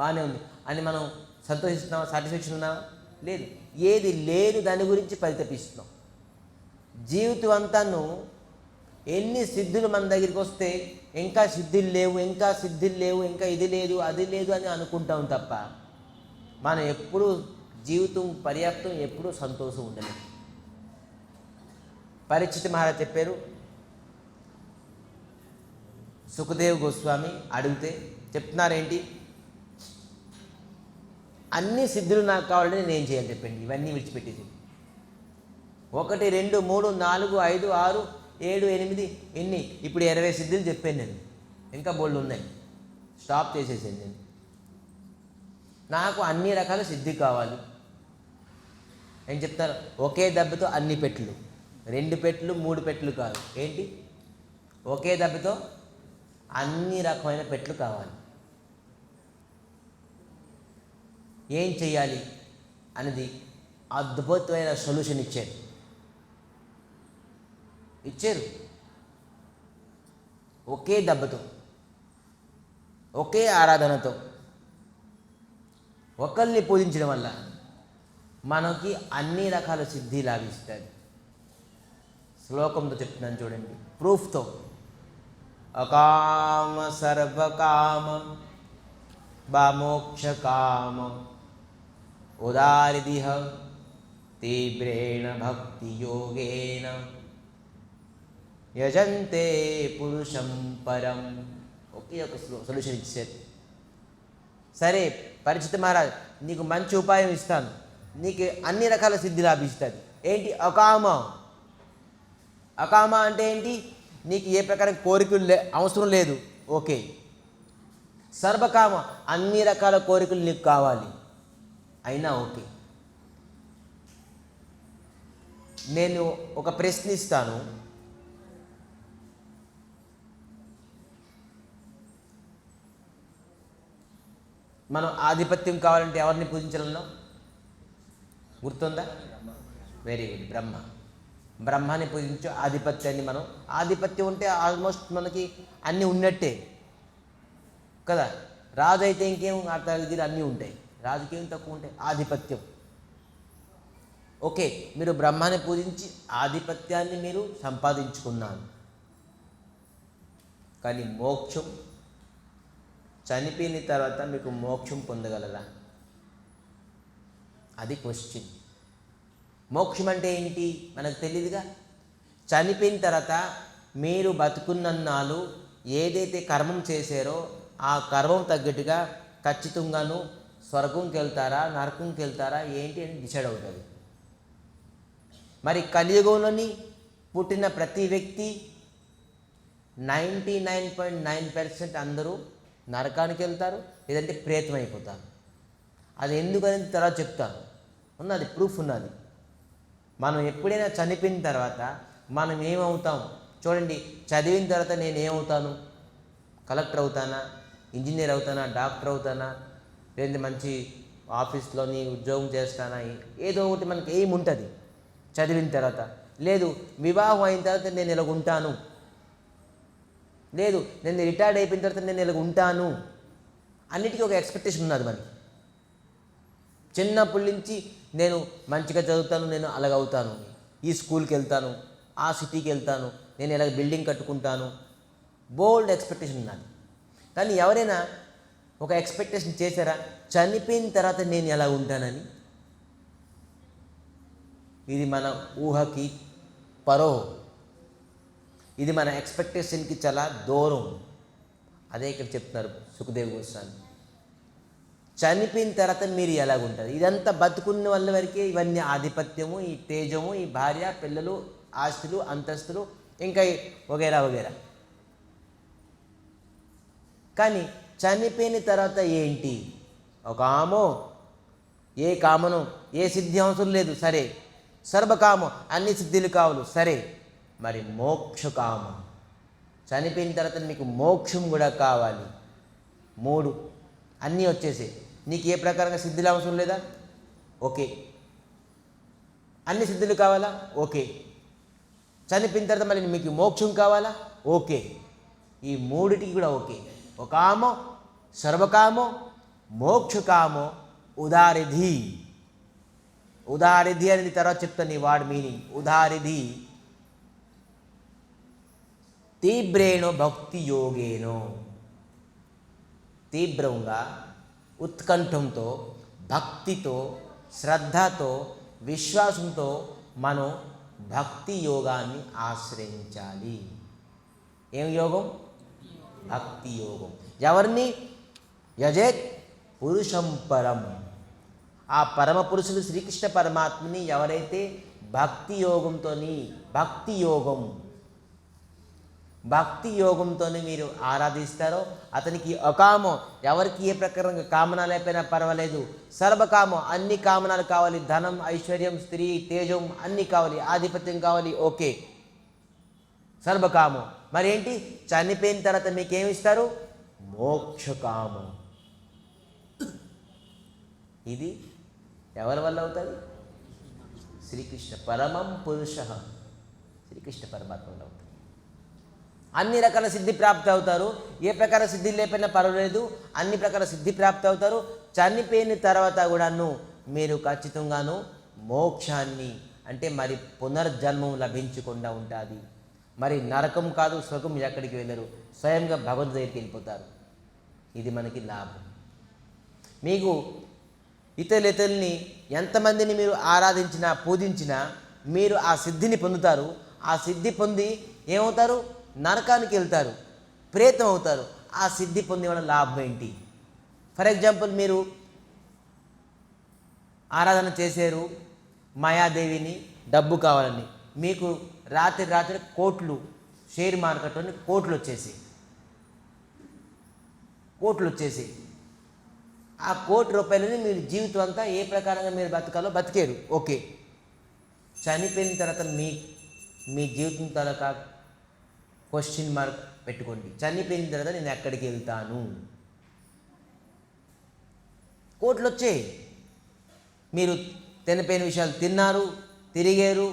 బాగానే ఉంది అని మనం సంతోషిస్తున్నావా? సాటిస్ఫాక్షన్ ఉన్నావా? లేదు. ఏది లేదు దాని గురించి పరితపిస్తున్నాం. జీవితం అంతాను ఎన్ని సిద్ధులు మన దగ్గరికి వస్తే ఇంకా సిద్ధులు లేవు, ఇంకా సిద్ధులు లేవు, ఇంకా ఇది లేదు, అది లేదు అని అనుకుంటాం తప్ప మనం ఎప్పుడూ జీవితం పర్యాప్తం, ఎప్పుడూ సంతోషం ఉండలేదు. పరీక్షిత్ మహారాజ్ చెప్పారు, సుఖదేవ్ గోస్వామి అడిగితే చెప్తున్నారేంటి, అన్ని సిద్ధులు నాకు కావాలంటే నేను ఏం చేయాలి చెప్పండి, ఇవన్నీ విడిచిపెట్టేసి 1 2 3 4 5 6 7 8 ఎన్ని, ఇప్పుడు 20 సిద్ధులు చెప్పాను నేను, ఇంకా బోల్డ్ ఉన్నాయి, స్టాప్ చేసేసాను నేను. నాకు అన్ని రకాల సిద్ధి కావాలి. ఏం చెప్తారు, ఒకే దెబ్బతో అన్ని పెట్లు, 2 పెట్లు 3 పెట్లు కాదు, ఏంటి, ఒకే దెబ్బతో అన్ని రకమైన పెట్లు కావాలి. ఏం చెయ్యాలి అనేది అద్భుతమైన సొల్యూషన్ ఇచ్చారు. ఒకే దెబ్బతో, ఒకే ఆరాధనతో ఒకరిని పూజించడం వల్ల మనకి అన్ని రకాల సిద్ధి లాభిస్తుంది. శ్లోకంతో చెప్తున్నాను చూడండి, ప్రూఫ్తో. అకామ సర్వకామ మోక్షకామ ఉదారిదిహ తీవ్రేణ భక్తి యోగేన యజంతే పురుషం పరం. ఒకే ఒక సొల్యూషన్ ఇచ్చారు. సరే పరీక్షిత్ మహారాజ్, నీకు మంచి ఉపాయం ఇస్తాను, నీకు అన్ని రకాల సిద్ధి లాభిస్తుంది. ఏంటి, అకామ. అకామ అంటే ఏంటి, నీకు ఏ ప్రకారం కోరికలు అవసరం లేదు, ఓకే. సర్వకామ, అన్ని రకాల కోరికలు నీకు కావాలి, అయినా ఓకే. నేను ఒక ప్రశ్న ఇస్తాను, మనం ఆధిపత్యం కావాలంటే ఎవరిని పూజించాలన్నాం, గుర్తుందా? వెరీ గుడ్, బ్రహ్మాన్ని పూజించు. ఆధిపత్యాన్ని మనం, ఆధిపత్యం ఉంటే ఆల్మోస్ట్ మనకి అన్నీ ఉన్నట్టే కదా. రాజు అయితే ఇంకేం అర్థాలు అన్నీ ఉంటాయి, రాజుకి ఏం తక్కువ ఉంటాయి, ఆధిపత్యం. ఓకే, మీరు బ్రహ్మాన్ని పూజించి ఆధిపత్యాన్ని మీరు సంపాదించుకున్నారు, కానీ మోక్షం, చనిపోయిన తర్వాత మీకు మోక్షం పొందగలరా? అది క్వశ్చన్. మోక్షం అంటే ఏంటి మనకు తెలియదుగా. చనిపోయిన తర్వాత మీరు బతుకున్నన్నాళ్ళు ఏదైతే కర్మం చేశారో ఆ కర్మం తగ్గట్టుగా ఖచ్చితంగాను స్వర్గంకి వెళ్తారా, నరకంకి వెళ్తారా ఏంటి అని డిసైడ్ అవుతుంది. మరి కలియుగంలోని పుట్టిన ప్రతి వ్యక్తి 99.9% అందరూ నరకానికి వెళ్తారు, లేదంటే ప్రేతం అయిపోతారు. అది ఎందుకనేది తర్వాత చెప్తాను, ఉన్నది ప్రూఫ్ ఉన్నది. మనం ఎప్పుడైనా చనిపోయిన తర్వాత మనం ఏమవుతాం చూడండి. చదివిన తర్వాత నేను ఏమవుతాను, కలెక్టర్ అవుతానా, ఇంజనీర్ అవుతానా, డాక్టర్ అవుతానా, లేదంటే మంచి ఆఫీస్లోని ఉద్యోగం చేస్తానా, ఏదో ఒకటి మనకి ఏముంటుంది చదివిన తర్వాత. లేదు వివాహం అయిన తర్వాత నేను ఇలాగ ఉంటాను, లేదు నేను రిటైర్డ్ అయిపోయిన తర్వాత నేను ఇలాగ ఉంటాను, అన్నిటికీ ఒక ఎక్స్పెక్టేషన్ ఉన్నది మనకి. చిన్నప్పటి నుంచి నేను మంచిగా చదువుతాను, నేను అలాగవుతాను, ఈ స్కూల్కి వెళ్తాను, ఆ సిటీకి వెళ్తాను, నేను ఇలాగ బిల్డింగ్ కట్టుకుంటాను, బోల్డ్ ఎక్స్పెక్టేషన్ ఉన్నది. కానీ ఎవరైనా ఒక ఎక్స్పెక్టేషన్ చేశారా, చనిపోయిన తర్వాత నేను ఎలా ఉంటానని? ఇది మన ఊహకి పరో, ఇది మన ఎక్స్పెక్టేషన్కి చాలా దూరం. అదే ఇక్కడ చెప్తున్నారు సుఖదేవ్ గోస్వామి. చనిపోయిన తర్వాత మీరు ఎలాగుంటారు? ఇదంతా బతుకున్న వాళ్ళ వరకే ఇవన్నీ, ఆధిపత్యము, ఈ తేజము, ఈ భార్య పిల్లలు, ఆస్తులు, అంతస్తులు, ఇంకా వగేరా వగేరా. కానీ చనిపోయిన తర్వాత ఏంటి? ఒక ఆమో, ఏ కామను, ఏ సిద్ధి అవసరం లేదు, సరే. సర్వకామం, అన్ని సిద్ధులు కావాలి, సరే. మరి మోక్షకామం, చనిపోయిన తర్వాత నీకు మోక్షం కూడా కావాలి. 3 అన్నీ వచ్చేసి నీకు ఏ ప్రకారంగా సిద్ధులు అవసరం లేదా? ఓకే. అన్ని సిద్ధులు కావాలా? ఓకే. చనిపోయిన తర్వాత మళ్ళీ మీకు మోక్షం కావాలా? ఓకే. ఈ మూడిటికి కూడా ఓకే. ఒకామో సర్వకామో మోక్షకామో ఉదారిధి. ఉదారిధి అనేది తర్వాత చెప్తాను ఈ వాడి మీనింగ్. ఉదారిధి తీవ్రేణో భక్తి యోగేనో, తీవ్రంగా ఉత్కంఠంతో భక్తితో శ్రద్ధతో విశ్వాసంతో మనం భక్తి యోగాన్ని ఆశ్రయించాలి. ఏం యోగం? భక్తి యోగం. ఎవరిని? యజేత్ పురుషం పరం. ఆ పరమ పురుషుడు శ్రీకృష్ణ పరమాత్మని ఎవరైతే భక్తి యోగంతో మీరు ఆరాధిస్తారో అతనికి అకామో, ఎవరికి ఏ ప్రకారంగా కామన లేకపోయినా పర్వాలేదు, సర్వకామో, అన్ని కామనాలు కావాలి, ధనం ఐశ్వర్యం స్త్రీ తేజం అన్నీ కావాలి, ఆధిపత్యం కావాలి, ఓకే సర్వకామం. మరి ఏంటి? చనిపోయిన తర్వాత మీకేమిస్తారు? మోక్షకామం. ఇది ఎవరి వల్ల అవుతుంది? శ్రీకృష్ణ పరమం పురుష, శ్రీకృష్ణ పరమాత్మ వల్ల అవుతుంది. అన్ని రకాల సిద్ధి ప్రాప్తి అవుతారు. ఏ ప్రకార సిద్ధి లేకపోయినా పర్వాలేదు, అన్ని ప్రకార సిద్ధి ప్రాప్తి అవుతారు. చనిపోయిన తర్వాత కూడాను మీరు ఖచ్చితంగాను మోక్షాన్ని, అంటే మరి పునర్జన్మం లభించకుండా ఉంటుంది. మరి నరకం కాదు స్వర్గం ఎక్కడికి వెళ్ళరు, స్వయంగా భగవంతుడి దగ్గరికి వెళ్ళిపోతారు. ఇది మనకి లాభం. మీకు ఇతరులని ఎంతమందిని మీరు ఆరాధించినా పూజించినా మీరు ఆ సిద్ధిని పొందుతారు. ఆ సిద్ధి పొంది ఏమవుతారు? నరకానికి వెళ్తారు, ప్రేతం అవుతారు. ఆ సిద్ధి పొందే వల్ల లాభం ఏంటి? ఫర్ ఎగ్జాంపుల్, మీరు ఆరాధన చేశారు మాయాదేవిని, డబ్బు కావాలని, మీకు రాత్రి కోట్లు, షేర్ మార్కెట్లోని కోట్లు వచ్చేసి ఆ ₹1,00,00,000 మీరు జీవితం అంతా ఏ ప్రకారంగా మీరు బతకాలో బతికేరు, ఓకే. చనిపోయిన తర్వాత మీ జీవితం తరక క్వశ్చన్ మార్క్ పెట్టుకోండి. చనిపోయిన తర్వాత నేను ఎక్కడికి వెళ్తాను? కోట్లు వచ్చాయి, మీరు తినపోయిన విషయాలు తిన్నారు, తిరిగారు,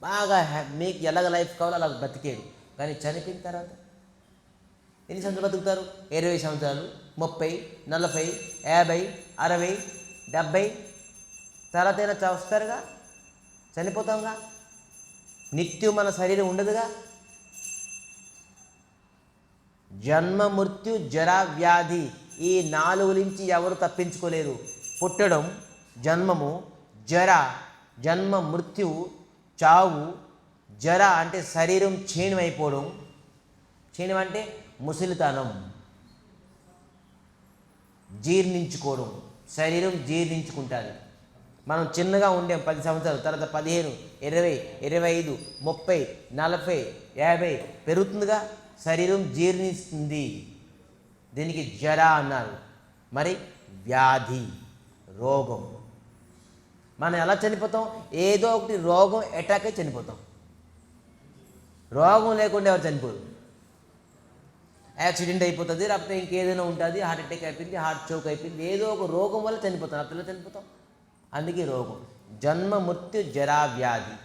బాగా మీకు ఎలాగ లైఫ్ కావాలో అలా బతికేరు. కానీ చనిపోయిన తర్వాత ఎన్ని సంవత్సరాలు బతుకుతారు? 20 సంవత్సరాలు, 30, 40, 50, 60, 70. తర్వాత అయినా వస్తారుగా, చనిపోతాంగా. నిత్యం మన శరీరం ఉండదుగా. జన్మ మృత్యు జరా వ్యాధి, ఈ 4 నుంచి ఎవరు తప్పించుకోలేరు. పుట్టడం, జన్మము, జన్మ మృత్యువు, చావు, జర అంటే శరీరం క్షీణం అయిపోవడం, క్షీణం అంటే ముసలితనం, జీర్ణించుకోవడం, శరీరం జీర్ణించుకుంటుంది. మనం చిన్నగా ఉండే 10 సంవత్సరాలు, తర్వాత 15, 20, 25, 30, 40, 50 పెరుగుతుందిగా, శరీరం జీర్ణిస్తుంది. దీనికి జర అన్నారు. మరి వ్యాధి, రోగం. మనం ఎలా చనిపోతాం? ఏదో ఒకటి రోగం అటాక్ అయి చనిపోతాం. రోగం లేకుండా ఎవరు చనిపోరు. యాక్సిడెంట్ అయిపోతుంది, లేకపోతే ఇంకేదైనా ఉంటుంది, హార్ట్ అటాక్ అయిపోయింది, హార్ట్ చోక్ అయిపోయింది, ఏదో ఒక రోగం వల్ల చనిపోతాం. అట్లా చనిపోతాం. అందుకే రోగం. జన్మ మృత్యు జరా వ్యాధి,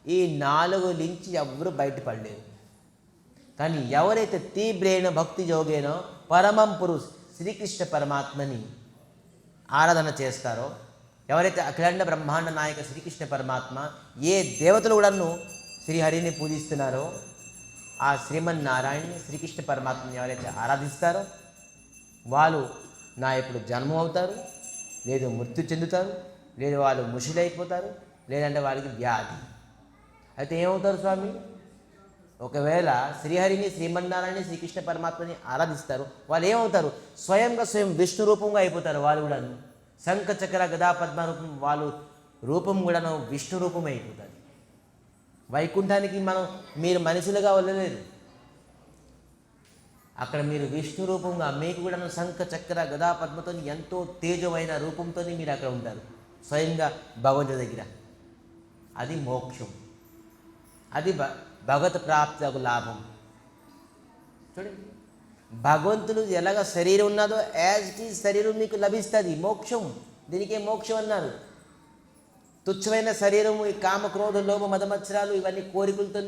ఈ 4 నుంచి ఎవరు బయటపడలేరు. కానీ ఎవరైతే తీవ్రేణ భక్తి యోగేనో పరమం పురుష్ శ్రీకృష్ణ పరమాత్మని ఆరాధన చేస్తారో, ఎవరైతే అఖిలాండ బ్రహ్మాండ నాయక శ్రీకృష్ణ పరమాత్మ, ఏ దేవతలు కూడాను శ్రీహరిని పూజిస్తున్నారో ఆ శ్రీమన్నారాయణని శ్రీకృష్ణ పరమాత్మని ఎవరైతే ఆరాధిస్తారో వాళ్ళు నా ఇప్పుడు జన్మం అవుతారు, లేదు మృత్యు చెందుతారు, లేదు వాళ్ళు ముషిలైపోతారు, లేదంటే వాళ్ళకి వ్యాధి. అయితే ఏమవుతారు స్వామి? ఒకవేళ శ్రీహరిని శ్రీమన్నారాయణని శ్రీకృష్ణ పరమాత్మని ఆరాధిస్తారు, వాళ్ళు ఏమవుతారు? స్వయం విష్ణు రూపంగా అయిపోతారు. వాళ్ళు కూడాను శంఖ చక్ర గదా పద్మ రూపం, వాళ్ళు రూపం కూడాను విష్ణు రూపమే అయిపోతుంది. వైకుంఠానికి మీరు మనుషులుగా వెళ్ళలేరు. అక్కడ మీరు విష్ణు రూపంగా, మీకు కూడా శంఖ చక్ర గదా పద్మతో ఎంతో తేజమైన రూపంతో మీరు అక్కడ ఉంటారు, స్వయంగా భగవంతుడి దగ్గర. అది మోక్షం, అది భగవత్ ప్రాప్తి లాభం. చూడండి, భగవంతుడు ఎలాగ శరీరం ఉన్నదో యాజ్ ఇట్ ఈజ్ శరీరం మీకు లభిస్తుంది. మోక్షం, దీనికే మోక్షం అన్నారు. తుచ్చమైన శరీరము, ఈ కామ క్రోధ లోభ మదమత్సరాలు ఇవన్నీ కోరికలతో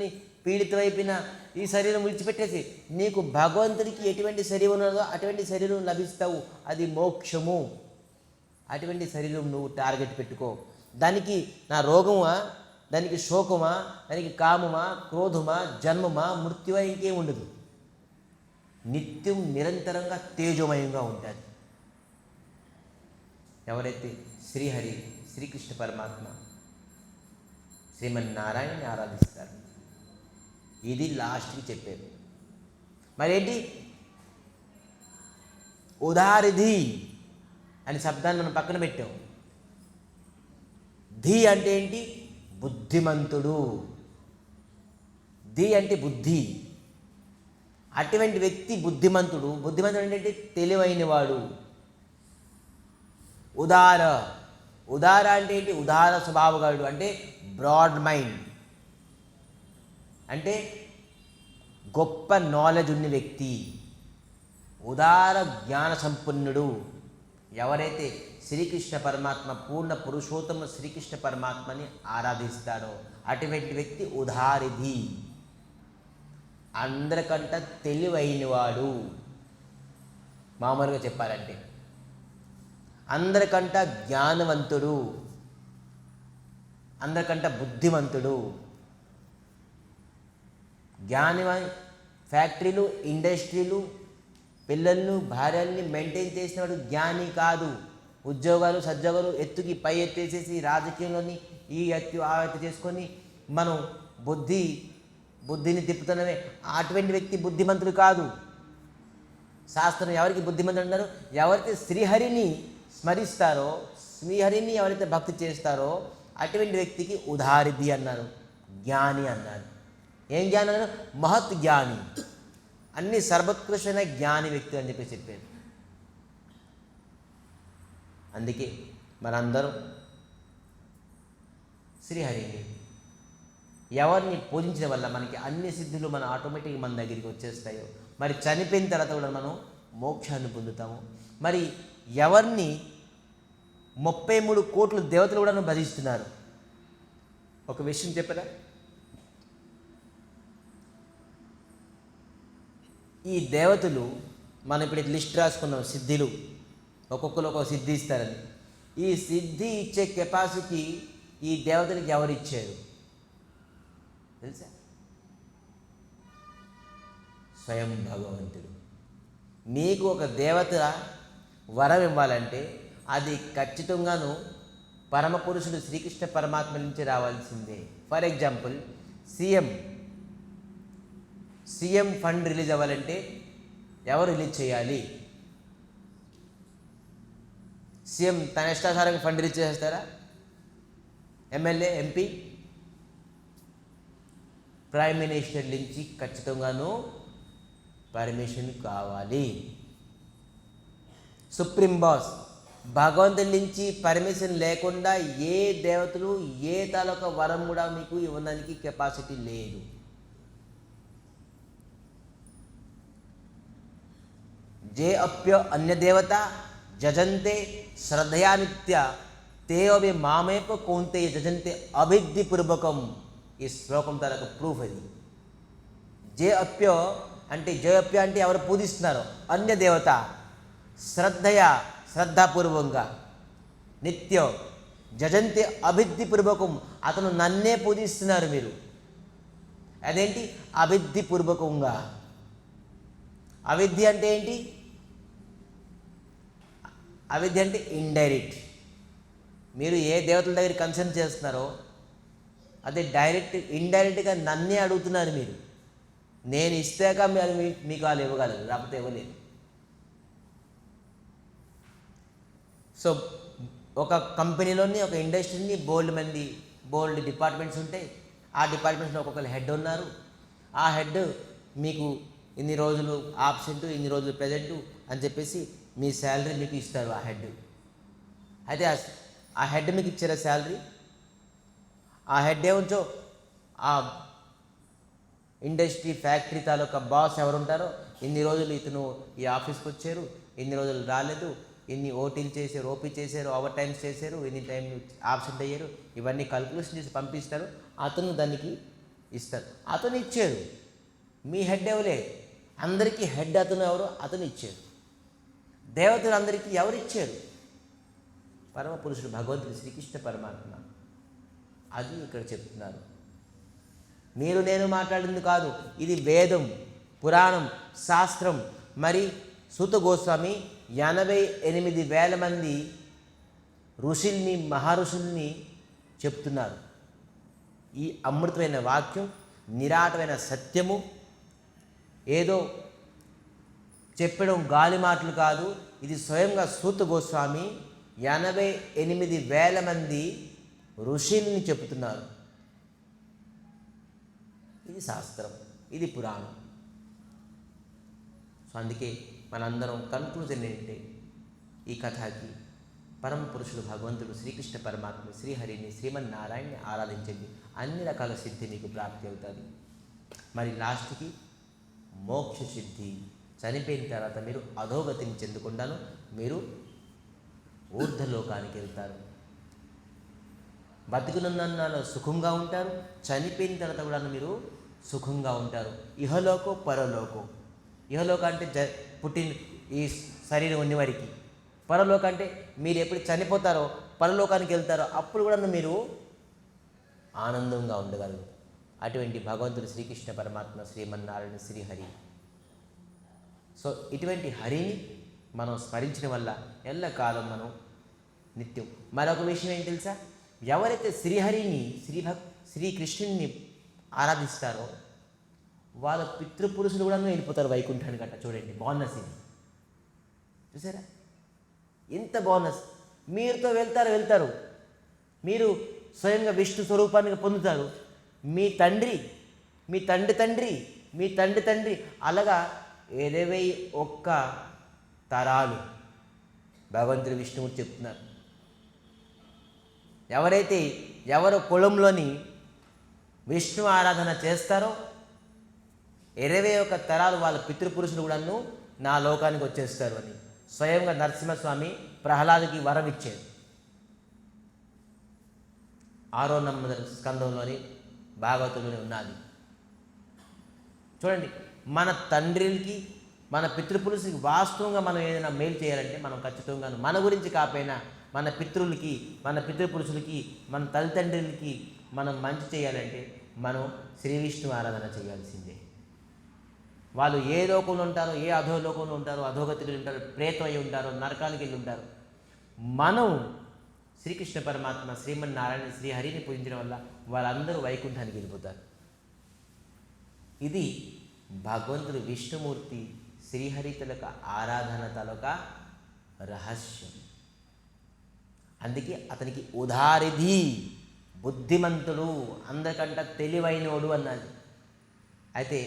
పీడితమైపోయిన ఈ శరీరం విడిచిపెట్టేసి నీకు భగవంతుడికి ఎటువంటి శరీరం ఉన్నదో అటువంటి శరీరం లభిస్తావు. అది మోక్షము. అటువంటి శరీరం నువ్వు టార్గెట్ పెట్టుకో. దానికి నా రోగమా, దానికి శోకమా, దానికి కామమా, క్రోధమా, జన్మమా, మృత్యువా, ఇంకేం ఉండదు. నిత్యం నిరంతరంగా తేజోమయంగా ఉంటుంది. ఎవరైతే శ్రీహరి, శ్రీకృష్ణ పరమాత్మ, శ్రీమన్నారాయణని ఆరాధిస్తారు. ఇది లాస్ట్కి చెప్పారు. మరేంటి ఉదారిధి అనే శబ్దాన్ని మనం పక్కన పెట్టాం. ధీ అంటే ఏంటి? బుద్ధిమంతుడు. ధీ అంటే బుద్ధి. అటువంటి వ్యక్తి బుద్ధిమంతుడు. బుద్ధిమంతుడు అంటే తెలివైనవాడు. ఉదార. ఉదార అంటే ఏంటి? ఉదార స్వభావగాడు అంటే బ్రాడ్ మైండ్, అంటే గొప్ప నాలెడ్జ్ ఉన్న వ్యక్తి, ఉదార జ్ఞాన సంపన్నుడు. ఎవరైతే శ్రీకృష్ణ పరమాత్మ, పూర్ణ పురుషోత్తమ శ్రీకృష్ణ పరమాత్మని ఆరాధిస్తాడో అటువంటి వ్యక్తి ఉదారిధి. అందరికంట తెలివైనవాడు. మామూలుగా చెప్పాలంటే అందరికంట జ్ఞానవంతుడు, అందరికంట బుద్ధిమంతుడు. ఫ్యాక్టరీలు, ఇండస్ట్రీలు, పిల్లలను, భార్యల్ని మెయింటైన్ చేసినవాడు జ్ఞాని కాదు. ఉద్యోగాలు, సద్యోగాలు ఎత్తుకి పై ఎత్తేసేసి రాజకీయంలోని ఈ ఎత్తు ఆ ఎత్తు చేసుకొని మనం బుద్ధిని తిప్పుతున్నవే, అటువంటి వ్యక్తి బుద్ధిమంతుడు కాదు. శాస్త్రం ఎవరికి బుద్ధిమంతుడు అన్నారు? ఎవరైతే శ్రీహరిని స్మరిస్తారో, శ్రీహరిని ఎవరైతే భక్తి చేస్తారో అటువంటి వ్యక్తికి ఉదారిధి అన్నారు, జ్ఞాని అన్నారు. ఏం జ్ఞాని అన్నారు? మహత్ జ్ఞాని, అన్ని సర్వోత్కృష్టమైన జ్ఞాని వ్యక్తి అని చెప్పారు. అందుకే మనందరం శ్రీహరిని ఎవరిని పూజించడం వల్ల మనకి అన్ని సిద్ధులు మన ఆటోమేటిక్గా మన దగ్గరికి వచ్చేస్తాయో, మరి చనిపోయిన తర్వాత కూడా మనం మోక్షాన్ని పొందుతాము. మరి ఎవరిని 33 కోట్ల దేవతలు కూడా భజిస్తున్నారు. ఒక విషయం చెప్పరా? ఈ దేవతలు మనం ఇప్పుడు లిస్ట్ రాసుకున్నాం, సిద్ధిలు, ఒక్కొక్కరు ఒక్కొక్క సిద్ధి ఇస్తారని. ఈ సిద్ధి ఇచ్చే కెపాసిటీ ఈ దేవతలకి ఎవరు ఇచ్చారు తెలుసా? స్వయం భగవంతుడు. మీకు ఒక దేవత వరం ఇవ్వాలంటే అది ఖచ్చితంగాను పరమపురుషుడు శ్రీకృష్ణ పరమాత్మ నుంచి రావాల్సిందే. For example, CM fund release అవ్వాలంటే ఎవరు రిలీజ్ చేయాలి? సీఎం తన ఇష్టాసారంగా ఫండ్ రిలీజ్ చేస్తారా? ఎమ్మెల్యే, ఎంపీ, ప్రైమ్ మినిస్టర్ నుంచి ఖచ్చితంగాను పర్మిషన్ కావాలి. సుప్రీం బాస్ భగవంతుడి నుంచి పర్మిషన్ లేకుండా ఏ దేవతలు ఏ తాలూకా వరం కూడా మీకు ఇవ్వడానికి కెపాసిటీ లేదు. जे अप्य अन्य देवता जजन्ते श्रद्धया नित्य ते अभी मामेप कौंते जजन्ते अभिद्धि पूर्वकम. ఈ శ్లోకం తాలూకు ప్రూఫ్ అది. जे अप्य అంటే ఎవరు పూజిస్తున్నారో, అన్య దేవత శ్రద్ధాపూర్వకంగా, నిత్య జజంతే అభిద్ధి పూర్వకం, అతను నన్నే పూజిస్తున్నారు మీరు. అదేంటి? అభిద్ధి పూర్వకంగా. అవిద్య అంటే ఏంటి? అవిద్య అంటే ఇండైరెక్ట్. మీరు ఏ దేవతల దగ్గర కన్సర్న్ చేస్తున్నారో అదే ఇండైరెక్ట్గా నన్నే అడుగుతున్నారు మీరు. నేను ఇస్తాక మీకు వాళ్ళు ఇవ్వగలరు, లేకపోతే ఇవ్వలేదు. సో ఒక కంపెనీలోని, ఒక ఇండస్ట్రీని బోల్డ్ డిపార్ట్మెంట్స్ ఉంటాయి. ఆ డిపార్ట్మెంట్స్లో ఒక్కొక్కరు హెడ్ ఉన్నారు. ఆ హెడ్ మీకు ఇన్ని రోజులు ఆబ్సెంట్, ఇన్ని రోజులు ప్రెజెంటు అని చెప్పేసి మీ శాలరీ మీకు ఇస్తారు ఆ హెడ్. అయితే ఆ హెడ్ మీకు ఇచ్చారా శాలరీ? ఆ హెడ్ ఏమొచ్చో ఆ ఇండస్ట్రీ, ఫ్యాక్టరీ తాలూకా బాస్ ఎవరు ఉంటారో, ఇన్ని రోజులు ఇతను ఈ ఆఫీస్కి వచ్చారు, ఇన్ని రోజులు రాలేదు, ఇన్ని ఓటీలు చేశారు, ఓపీ చేశారు, ఓవర్ టైమ్స్ చేశారు, ఇన్ని టైం ఆబ్సెంట్ అయ్యారు, ఇవన్నీ క్యాల్కులేషన్ చేసి పంపిస్తారు. అతను దానికి ఇస్తారు. అతను ఇచ్చాడు, మీ హెడ్ ఎవరే, అందరికీ హెడ్ అతను ఎవరు, అతను ఇచ్చాడు. దేవతలు అందరికీ ఎవరు ఇచ్చారు? పరమ పురుషుడు భగవంతుడు శ్రీకృష్ణ పరమాత్మ. అది ఇక్కడ చెప్తున్నారు. మీరు నేను మాట్లాడింది కాదు, ఇది వేదం, పురాణం, శాస్త్రం. మరి సూత గోస్వామి 88,000 మంది ఋషుల్ని, మహర్షుల్ని చెప్తున్నారు. ఈ అమృతమైన వాక్యం, నిరాటమైన సత్యము, ఏదో చెప్పడం గాలి మాటలు కాదు. ఇది స్వయంగా సూత గోస్వామి 88,000 మంది ఋషుల్ని చెప్తున్నారు. ఇది శాస్త్రం, ఇది పురాణం. సో అందుకే మనందరం కన్క్లూజన్ ఏంటంటే ఈ కథకి పరమ పురుషుడు భగవంతుడు శ్రీకృష్ణ పరమాత్మ శ్రీహరిని, శ్రీమన్నారాయణని ఆరాధించండి, అన్ని రకాల సిద్ధి మీకు ప్రాప్తి అవుతుంది. మరి లాస్ట్కి మోక్ష సిద్ధి. చనిపోయిన తర్వాత మీరు అధోగతిని చెందకుండాను మీరు ఊర్ధ్వలోకానికి వెళ్తారు. బతికునున్నాళ్ళు సుఖంగా ఉంటారు, చనిపోయిన తర్వాత కూడా మీరు సుఖంగా ఉంటారు. ఇహలోకో పరలోకో. ఇహలోక అంటే పుట్టిన ఈ శరీరం ఉన్న వారికి, పరలోక అంటే మీరు ఎప్పుడు చనిపోతారో పరలోకానికి వెళ్తారో అప్పుడు కూడా మీరు ఆనందంగా ఉండగలరు. అటువంటి భగవంతుడు శ్రీకృష్ణ పరమాత్మ, శ్రీమన్నారాయణ, శ్రీహరి. సో ఇటువంటి హరిని మనం స్మరించడం వల్ల ఎల్లకాలం మనం నిత్యం. మరొక విషయం ఏంటి తెలుసా? ఎవరైతే శ్రీహరిని, శ్రీకృష్ణుని ఆరాధిస్తారో వాళ్ళ పితృపురుషులు కూడా వెళ్ళిపోతారు వైకుంఠానికి. అట్ట చూడండి, బోనస్ ఇది. చూసారా ఎంత బోనస్? మీరుతో వెళ్తారు, మీరు స్వయంగా విష్ణు స్వరూపాన్ని పొందుతారు. మీ తండ్రి, మీ తండ్రి తండ్రి, మీ తండ్రి తండ్రి, అలాగా 21 తరాలు భగవంతుడు విష్ణుమూర్తి చెప్తున్నారు. ఎవరు కులంలోని విష్ణు ఆరాధన చేస్తారో 21 తరాలు వాళ్ళ పితృపురుషులు కూడాను నా లోకానికి వచ్చేస్తారు అని స్వయంగా నరసింహస్వామి ప్రహ్లాదుకి వరం ఇచ్చాడు. 6వ నంబర్ స్కందంలోని భాగవతంలోనే ఉన్నది. చూడండి, మన తండ్రికి, మన పితృపురుషులకి వాస్తవంగా మనం ఏదైనా మేలు చేయాలంటే మనం ఖచ్చితంగా మన గురించి కాకపోయినా మన పితృలకి, మన పితృపురుషులకి, మన తల్లిదండ్రులకి మనం మంచి చేయాలంటే మనం శ్రీ విష్ణు ఆరాధన చేయాల్సిందే. వాళ్ళు ఏ లోకంలో ఉంటారో, ఏ అధోలోకంలో ఉంటారో, అధోగతిలో ఉంటారో, ప్రేతం అయి ఉంటారో, నరకానికి వెళ్ళి ఉంటారు. మనం శ్రీకృష్ణ పరమాత్మ, శ్రీమన్నారాయణ, శ్రీహరిని పూజించడం వల్ల వాళ్ళందరూ వైకుంఠానికి వెళ్ళిపోతారు. ఇది భగవంతుడు విష్ణుమూర్తి శ్రీహరి తలక ఆరాధన తలక రహస్యం. అందుకే అతనికి ఉదారిధి, బుద్ధిమంతుడు, అందరికంటే తెలివైనోడు అన్నది. అయితే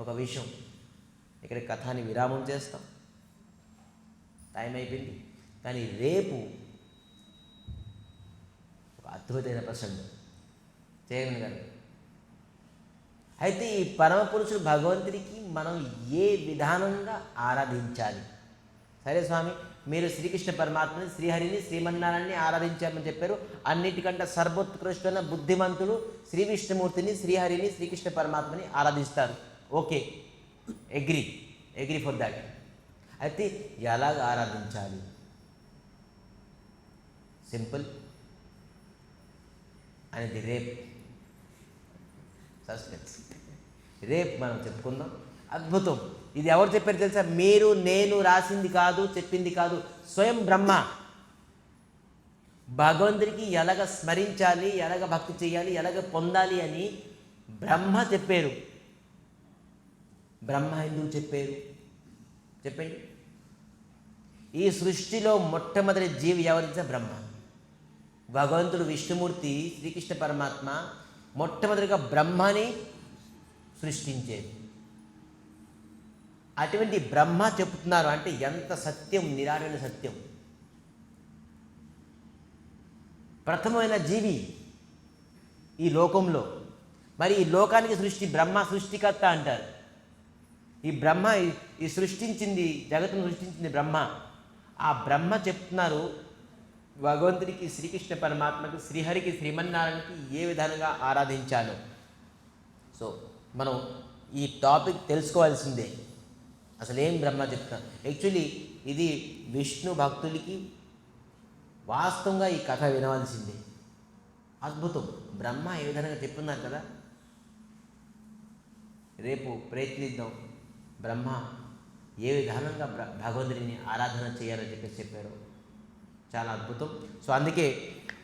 ఒక విషయం, ఇక్కడ కథని విరామం చేస్తాం, టైం అయిపోయింది. కానీ రేపు ఒక అద్భుతమైన ప్రసంగం చేయగలను గారు. అయితే ఈ పరమ పురుషుడు భగవంతుడికి మనం ఏ విధానంగా ఆరాధించాలి? సరే స్వామి, మీరు శ్రీకృష్ణ పరమాత్మని, శ్రీహరిని, శ్రీమన్నారాయణని ఆరాధించామని చెప్పారు. అన్నిటికంటే సర్వోత్కృష్టమైన బుద్ధిమంతుడు శ్రీ విష్ణుమూర్తిని, శ్రీహరిని, శ్రీకృష్ణ పరమాత్మని ఆరాధిస్తారు. Okay, agree for that. అయితే ఎలాగ ఆరాధించాలి? సింపుల్ అనేది రేపు సస్పెన్స్. రేపు మనం చెప్పుకుందాం. అద్భుతం. ఇది ఎవరు చెప్పారు తెలుసా? మీరు, నేను రాసింది కాదు, చెప్పింది కాదు, స్వయం బ్రహ్మ. భగవంతుడికి ఎలాగ స్మరించాలి, ఎలాగ భక్తి చేయాలి, ఎలాగ పొందాలి అని బ్రహ్మ చెప్పారు. బ్రహ్మ ఎందుకు చెప్పారు చెప్పండి? ఈ సృష్టిలో మొట్టమొదటి జీవి ఎవరితే? బ్రహ్మ. భగవంతుడు విష్ణుమూర్తి, శ్రీకృష్ణ పరమాత్మ మొట్టమొదటిగా బ్రహ్మని సృష్టించేది. అటువంటి బ్రహ్మ చెప్తున్నారు అంటే ఎంత సత్యం, నిరాటమైన సత్యం. ప్రథమమైన జీవి ఈ లోకంలో. మరి ఈ లోకానికి సృష్టి బ్రహ్మ సృష్టికర్త అంటారు. ఈ బ్రహ్మ ఈ సృష్టించింది, జగత్తును సృష్టించింది బ్రహ్మ. ఆ బ్రహ్మ చెప్తున్నారు భగవంతుడికి, శ్రీకృష్ణ పరమాత్మకి, శ్రీహరికి, శ్రీమన్నారాయణకి ఏ విధంగా ఆరాధించాలో. సో మనం ఈ టాపిక్ తెలుసుకోవాల్సిందే. అసలు ఏం బ్రహ్మ చెప్తున్నారు. యాక్చువల్లీ ఇది విష్ణు భక్తులకి వాస్తవంగా ఈ కథ వినవలసిందే. అద్భుతం. బ్రహ్మ ఏ విధంగా చెప్తున్నారు కదా. రేపు ప్రయత్నిద్దాం బ్రహ్మ ఏ విధానంగా భగవంతుడిని ఆరాధన చేయాలని చెప్పారు. చాలా అద్భుతం. సో అందుకే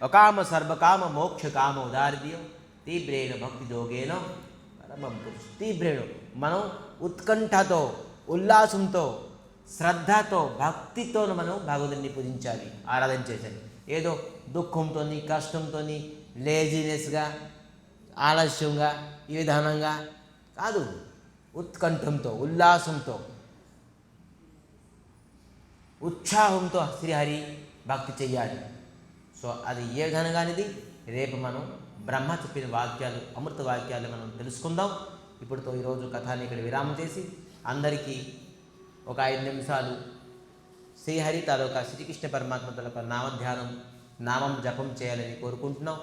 అకామ సర్వకామ మోక్ష కామ ఉదార్యం తీవ్రేణ భక్తి యోగేన పరమం పురుష. తీవ్రేణ మనం ఉత్కంఠతో, ఉల్లాసంతో, శ్రద్ధతో, భక్తితో మనం భగవంతుడిని పూజించాలి, ఆరాధన చేయాలి. ఏదో దుఃఖంతో, కష్టంతో, లేజినెస్గా, ఆలస్యంగా, ఈ విధానంగా కాదు. ఉత్కంఠంతో, ఉల్లాసంతో, ఉత్సాహంతో శ్రీహరి భక్తి చెయ్యాలి. సో అది ఏ విధంగా అనేది రేపు మనం బ్రహ్మ చెప్పిన వాక్యాలు, అమృత వాక్యాలు మనం తెలుసుకుందాం. ఇప్పుడుతో ఈరోజు కథని ఇక్కడ విరామం చేసి అందరికీ ఒక 5 నిమిషాలు శ్రీహరి తాలూకా శ్రీకృష్ణ పరమాత్మ తాలూకా నామధ్యానం, నామం జపం చేయాలని కోరుకుంటున్నాం.